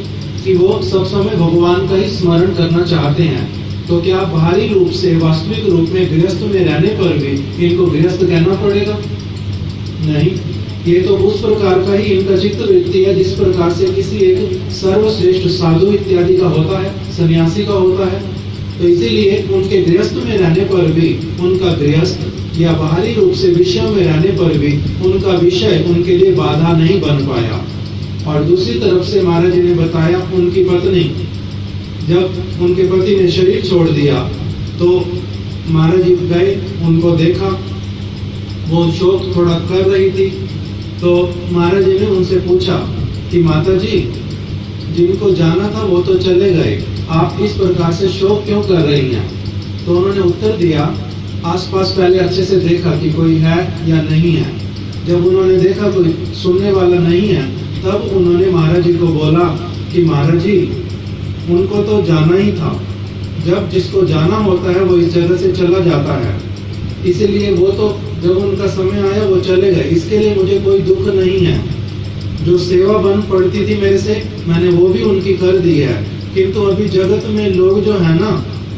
कि वो सब समय भगवान का ही स्मरण करना चाहते हैं। तो क्या बाहरी रूप से वास्तविक रूप में गृहस्थ में रहने पर भी इनको गृहस्थ कहना पड़ेगा? नहीं, ये तो उस प्रकार का ही इनका चित्त वृत्ति है जिस प्रकार से किसी एक सर्वश्रेष्ठ साधु इत्यादि का होता है, सन्यासी का होता है। तो इसीलिए उनके गृहस्थ में रहने पर भी उनका गृहस्थ या बाहरी रूप से विषयों में रहने पर भी उनका विषय उनके लिए बाधा नहीं बन पाया। और दूसरी तरफ से महाराज जी ने बताया उनकी पत्नी, जब उनके पति ने शरीर छोड़ दिया तो महाराज जी गए, उनको देखा, वो शोक थोड़ा कर रही थी। तो महाराज जी ने उनसे पूछा कि माता जी, जिनको जाना था वो तो चले गए, आप इस प्रकार से शोक क्यों कर रही हैं? तो उन्होंने उत्तर दिया, आसपास पहले अच्छे से देखा कि कोई है या नहीं है। जब उन्होंने देखा कोई सुनने वाला नहीं है, तब उन्होंने महाराज जी को बोला कि महाराज जी, उनको तो जाना ही था, जब जिसको जाना होता है वो इस जगह से चला जाता है, इसीलिए वो तो जब उनका समय आया वो चले गए, इसके लिए मुझे कोई दुख नहीं है। जो सेवा बन पड़ती थी मेरे से, मैंने वो भी उनकी कर दी है। किंतु अभी जगत में लोग जो है ना,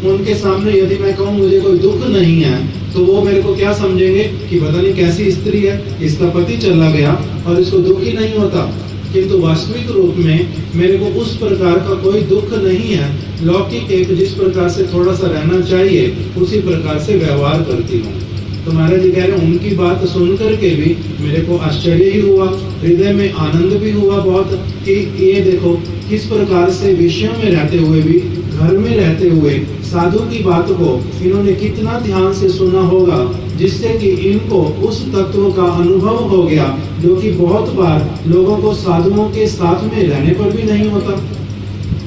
उनके सामने यदि मैं कहूँ मुझे कोई दुख नहीं है, तो वो मेरे को क्या समझेंगे कि पता नहीं कैसी स्त्री है, इसका पति चला गया और इसको दुख ही नहीं होता। किंतु वास्तविक रूप में मेरे को उस प्रकार का कोई दुख नहीं है। लौकिक एक जिस प्रकार से थोड़ा सा रहना चाहिए उसी प्रकार से व्यवहार करती हूँ। तो महाराज जी कह रहे हैं उनकी बात सुन करके भी मेरे को आश्चर्य ही हुआ, हृदय में आनंद भी हुआ बहुत कि ये देखो किस प्रकार से विषयों में रहते हुए भी, घर में रहते हुए साधु की बात को इन्होंने कितना ध्यान से सुना होगा, जिससे कि इनको उस तत्व का अनुभव हो गया जो कि बहुत बार लोगों को साधुओं के साथ में रहने पर भी नहीं होता।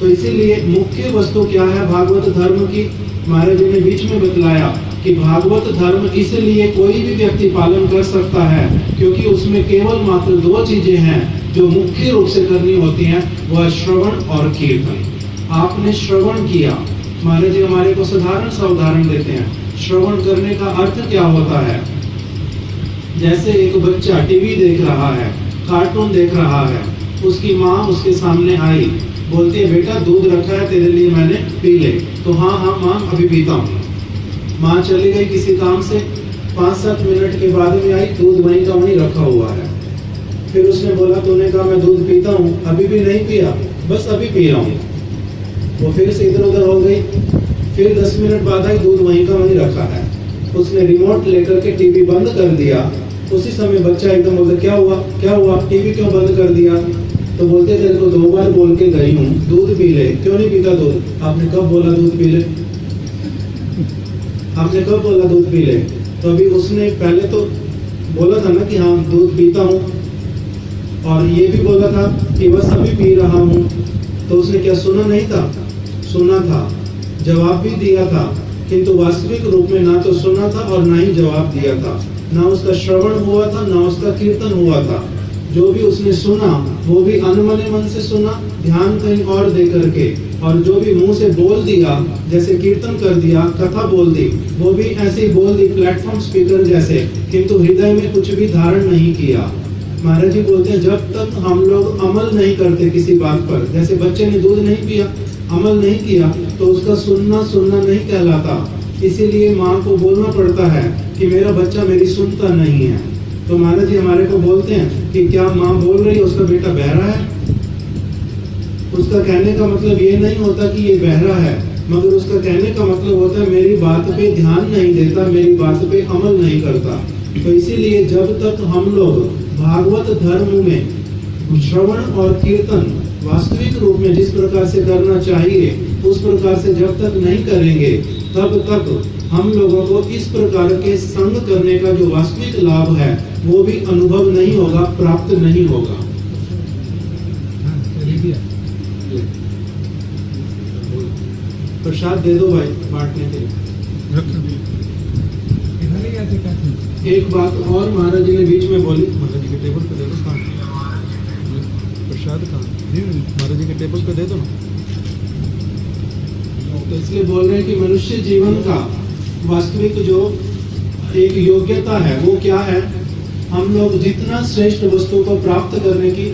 तो इसीलिए मुख्य वस्तु क्या है भागवत धर्म की, महाराज जी ने बीच में बतलाया कि भागवत धर्म इसलिए कोई भी व्यक्ति पालन कर सकता है क्योंकि उसमें केवल मात्र दो चीजें हैं जो मुख्य रूप से करनी होती हैं, वह श्रवण और कीर्तन। आपने श्रवण किया, महाराज जी हमारे को साधारण सा उदाहरण देते हैं। श्रवण करने का अर्थ क्या होता है? जैसे एक बच्चा टीवी देख रहा है, कार्टून देख रहा है, उसकी माँ उसके सामने आई, बोलती है बेटा दूध रखा है तेरे लिए, मैंने पी ले। तो हाँ हाँ माँ अभी पीता हूँ। माँ चली गई किसी काम से, 5-7 मिनट के बाद में आई, दूध वहीं का वहीं रखा हुआ है। फिर उसने बोला, तूने कहा मैं दूध पीता हूँ, अभी भी नहीं पिया, बस अभी पी रहा हूँ। वो फिर से इधर उधर हो गई, फिर 10 मिनट बाद आई, दूध वहीं का वहीं रखा है। उसने रिमोट लेकर के टीवी बंद कर दिया। उसी समय बच्चा एकदम बोलता, क्या हुआ क्या हुआ, टीवी क्यों बंद कर दिया? तो बोलते तेरे को 2 बार बोल के गई हूँ दूध पी ले, क्यों नहीं पीता दूध? आपने कब बोला दूध पी ले? आपने कब बोला दूध पी ले? तो अभी उसने पहले तो बोला था ना कि हाँ दूध पीता हूँ, और ये भी बोला था कि बस अभी पी रहा हूँ। तो उसने क्या सुना नहीं था? सुना था, जवाब भी दिया था, किंतु वास्तविक रूप में ना तो सुना था और ना ही जवाब दिया था। ना उसका श्रवण हुआ था, ना उसका कीर्तन हुआ था। जो भी उसने सुना वो भी अनमने मन से सुना, ध्यान कहीं और दे करके, और जो भी मुंह से बोल दिया, जैसे कीर्तन कर दिया, कथा बोल दी, वो भी ऐसे ही बोल दी प्लेटफॉर्म स्पीकर जैसे, किंतु हृदय में कुछ भी धारण नहीं किया। महाराज जी बोलते हैं जब तक हम लोग अमल नहीं करते किसी बात पर, जैसे बच्चे ने दूध नहीं पिया, अमल नहीं किया, तो उसका सुनना नहीं कहलाता। इसीलिए माँ को बोलना पड़ता है कि मेरा बच्चा मेरी सुनता नहीं है। तो महाराज जी हमारे को बोलते हैं कि क्या माँ बोल रही है उसका बेटा बहरा है? उसका कहने का मतलब ये नहीं होता कि ये बहरा है, मगर उसका कहने का मतलब होता है मेरी बात पे ध्यान नहीं देता, मेरी बात पे अमल नहीं करता। तो इसीलिए जब तक हम लोग भागवत धर्म में श्रवण और कीर्तन वास्तविक रूप में जिस प्रकार से करना चाहिए उस प्रकार से जब तक नहीं करेंगे, तब तक हम लोगों को इस प्रकार के संग करने का जो वास्तविक लाभ है वो भी अनुभव नहीं होगा, प्राप्त नहीं होगा। प्रसाद दे दो भाई बांटने के लिए। एक बात और महाराज जी ने बीच में बोली, महाराज जी के टेबल पे दे दो। प्रसाद कहाँ? महाराज जी के टेबल पे दे दो ना। तो इसलिए बोल रहे हैं कि मनुष्य जीवन का वास्तविक जो एक योग्यता है वो क्या है? हम लोग जितना श्रेष्ठ वस्तु को प्राप्त करने की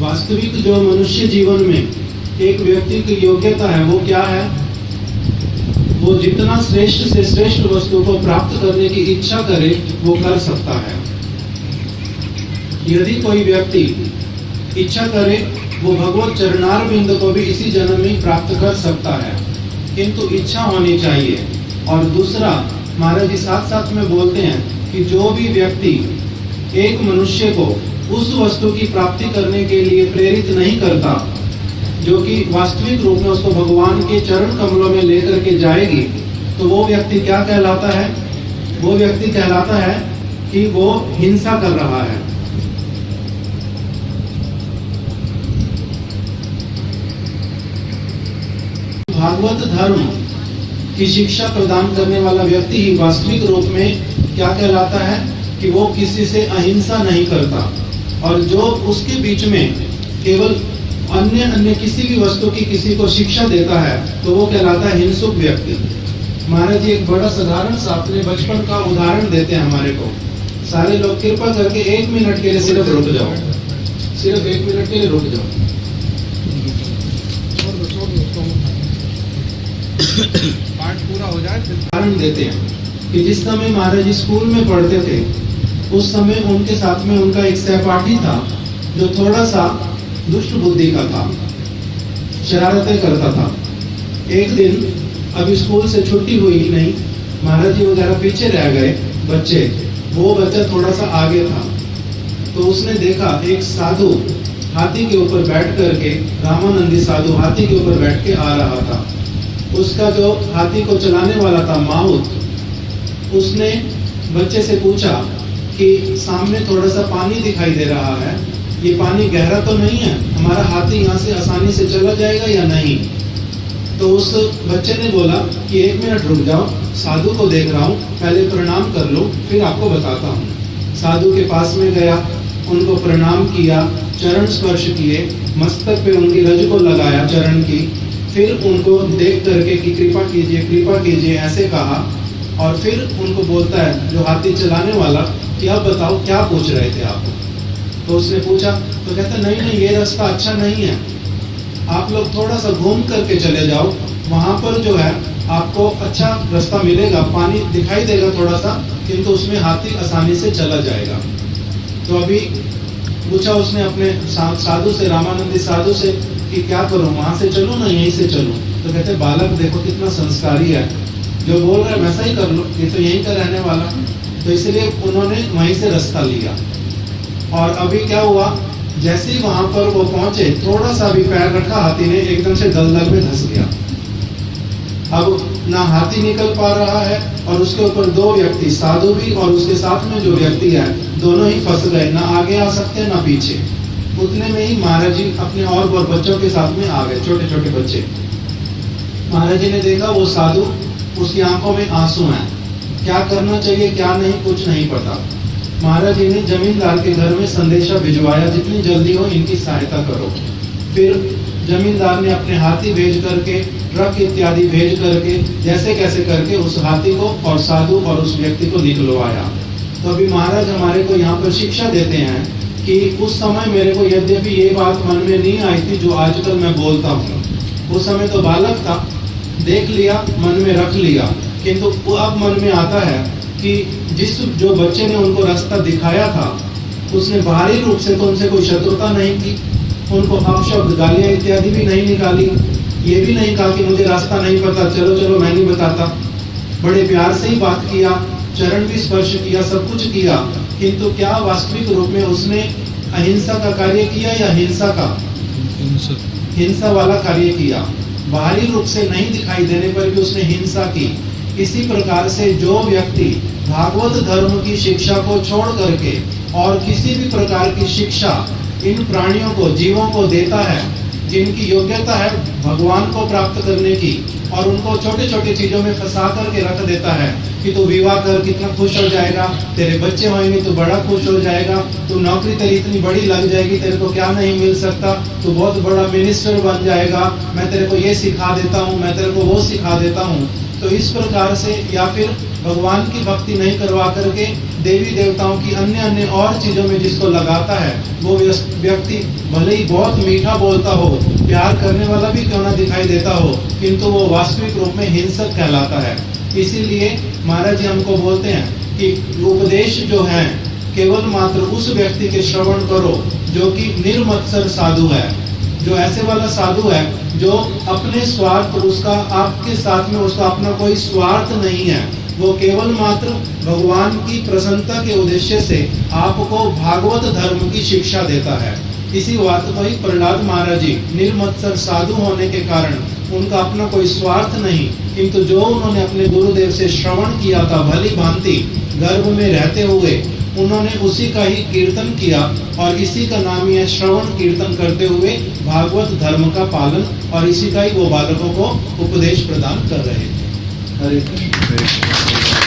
वास्तविक जो मनुष्य जीवन में एक व्यक्ति की योग्यता है वो क्या है? वो जितना श्रेष्ठ से श्रेष्ठ वस्तु को प्राप्त करने की इच्छा करे वो कर सकता है। यदि कोई व्यक्ति इच्छा करे वो भगवत चरणार बिंद को भी इसी जन्म में प्राप्त कर सकता है, किंतु इच्छा होनी चाहिए। और दूसरा महाराज जी साथ साथ में बोलते हैं कि जो भी व्यक्ति एक मनुष्य को उस वस्तु की प्राप्ति करने के लिए प्रेरित नहीं करता जो कि वास्तविक रूप में उसको भगवान के चरण कमलों में लेकर के जाएगी, तो वो व्यक्ति क्या कहलाता है? वो व्यक्ति कहलाता है कि वो हिंसा कर रहा है। भागवत धर्म की शिक्षा प्रदान करने वाला व्यक्ति ही वास्तविक रूप में क्या कहलाता है कि वो किसी से अहिंसा नहीं करता, और जो उसके बीच में केवल अन्य किसी भी वस्तु की किसी को शिक्षा देता है तो वो कहलाता है हिंसुक व्यक्ति। महाराज जी एक बड़ा साधारण सा अपने बचपन का उदाहरण देते हैं हमारे को। सारे लोग कृपा करके 1 मिनट के लिए सिर्फ रुक जाओ, सिर्फ 1 मिनट के लिए रुक जाओ। पाठ पूरा हो जाए फिर उदाहरण देते हैं कि जिस समय महाराज जी स्कूल में पढ़ते थे उस समय उनके साथ में उनका एक सहपाठी था जो थोड़ा सा दुष्ट बुद्धि का था, शरारतें करता था। एक दिन अभी स्कूल से छुट्टी हुई नहीं, महाराज जी वगैरह पीछे रह गए बच्चे, वो बच्चा थोड़ा सा आगे था। तो उसने देखा एक साधु हाथी के ऊपर बैठ करके, रामानंदी साधु हाथी के ऊपर बैठ के आ रहा था। उसका जो हाथी को चलाने वाला था माउत, उसने बच्चे से पूछा कि सामने थोड़ा सा पानी दिखाई दे रहा है, ये पानी गहरा तो नहीं है, हमारा हाथी यहाँ से आसानी से चला जाएगा या नहीं? तो उस बच्चे ने बोला कि 1 मिनट रुक जाओ, साधु को देख रहा हूँ, पहले प्रणाम कर लो फिर आपको बताता हूँ। साधु के पास में गया, उनको प्रणाम किया, चरण स्पर्श किए, मस्तक पे उनकी रज को लगाया चरण की, फिर उनको देख करके कि कृपा कीजिए ऐसे कहा। और फिर उनको बोलता है जो हाथी चलाने वाला कि अब बताओ क्या पूछ रहे थे आप? तो उसने पूछा तो कहता नहीं ये रास्ता अच्छा नहीं है, आप लोग थोड़ा सा घूम करके चले जाओ, वहाँ पर जो है आपको अच्छा रास्ता मिलेगा, पानी दिखाई देगा थोड़ा सा, किंतु उसमें हाथी आसानी से चला जाएगा। तो अभी पूछा उसने अपने साधु से, रामानंदी साधु से कि क्या करूँ, वहाँ से चलूँ ना यहीं से चलूँ? तो कहते बालक देखो कितना संस्कारी है, जो बोल रहा है वैसा ही कर लो, ये तो यहीं का रहने वाला। तो इसलिए उन्होंने वहीं से रास्ता लिया। और अभी क्या हुआ, जैसे ही वहां पर वो पहुंचे, थोड़ा सा भी पैर रखा हाथी ने, एकदम से दलदल में धंस गया। अब ना हाथी निकल पा रहा है और उसके ऊपर 2 व्यक्ति, साधु भी और उसके साथ में जो व्यक्ति है, दोनों ही फंस गए, ना आगे आ सकते ना पीछे। उतने में ही महाराज जी अपने और बच्चों के साथ में आ गए, छोटे छोटे बच्चे। महाराज जी ने देखा वो साधु, उसकी आंखों में आंसू हैं, क्या करना चाहिए क्या नहीं कुछ नहीं पता। महाराज जी ने जमींदार के घर में संदेशा भिजवाया, जितनी जल्दी हो इनकी सहायता करो। फिर जमींदार ने अपने हाथी भेज करके, ट्रक इत्यादि भेज करके, जैसे कैसे करके उस हाथी को और साधु और उस व्यक्ति को निकलवाया। तो अभी महाराज हमारे को यहाँ पर शिक्षा देते हैं कि उस समय मेरे को यद्यपि ये बात मन में नहीं आई थी जो आजकल मैं बोलता हूँ, उस समय तो बालक था, देख लिया, मन में रख लिया, किंतु वो अब मन में आता है कि जो बच्चे ने उनको रास्ता दिखाया था, उसने बाहरी रूप से तो उनसे कोई शत्रुता नहीं की, उनको अपशब्द गालियाँ इत्यादि भी नहीं निकाली, ये भी नहीं कहा कि मुझे रास्ता नहीं पता, चलो मैं नहीं बताता। बड़े प्यार से ही बात किया, चरण भी स्पर्श किया, सब कुछ किया, किंतु क्या वास्तविक रूप में उसने अहिंसा का कार्य किया या हिंसा वाला कार्य किया। बाहरी रूप से नहीं दिखाई देने पर भी उसने हिंसा की। इसी प्रकार से जो व्यक्ति भागवत धर्म की शिक्षा को छोड़ करके और किसी भी प्रकार की शिक्षा इन प्राणियों को, जीवों को देता है, जिनकी योग्यता है भगवान को प्राप्त करने की, और उनको छोटे छोटे चीजों में फंसा करके रख देता है कि तू विवाह कर कितना खुश हो जाएगा, तेरे बच्चे होंगे तो बड़ा खुश हो जाएगा, तू नौकरी तेरी इतनी बड़ी लग जाएगी, तेरे को क्या नहीं मिल सकता, तू बहुत बड़ा मिनिस्टर बन जाएगा, मैं तेरे को ये सिखा देता हूँ, मैं तेरे को वो सिखा देता हूँ। तो इस प्रकार से, या फिर भगवान की भक्ति नहीं करवा करके देवी देवताओं की अन्य और चीजों में जिसको लगाता है, वो व्यक्ति भले ही बहुत मीठा बोलता हो, प्यार करने वाला भी क्यों ना दिखाई देता हो, किंतु वो वास्तविक रूप में हिंसक कहलाता है। इसीलिए महाराज जी हमको बोलते हैं कि उपदेश जो है केवल मात्र उस व्यक्ति के श्रवण करो जो कि निर्मत्सर साधु है, जो ऐसे वाला साधु है जो अपने स्वार्थ, उसका आपके साथ में उसका अपना कोई स्वार्थ नहीं है, वो केवल मात्र भगवान की प्रसन्नता के उद्देश्य से आपको भागवत धर्म की शिक्षा देता है। इसी बात को ही प्रहलाद महाराज जी निर्मत्सर साधु होने के कारण उनका अपना कोई स्वार्थ नहीं, किंतु जो उन्होंने अपने गुरुदेव से श्रवण किया था भली भांति गर्भ में रहते हुए, उन्होंने उसी का ही कीर्तन किया, और इसी का नाम ही है श्रवण कीर्तन करते हुए भागवत धर्म का पालन, और इसी का ही वो बालकों को उपदेश प्रदान कर रहे थे। हरे कृष्ण।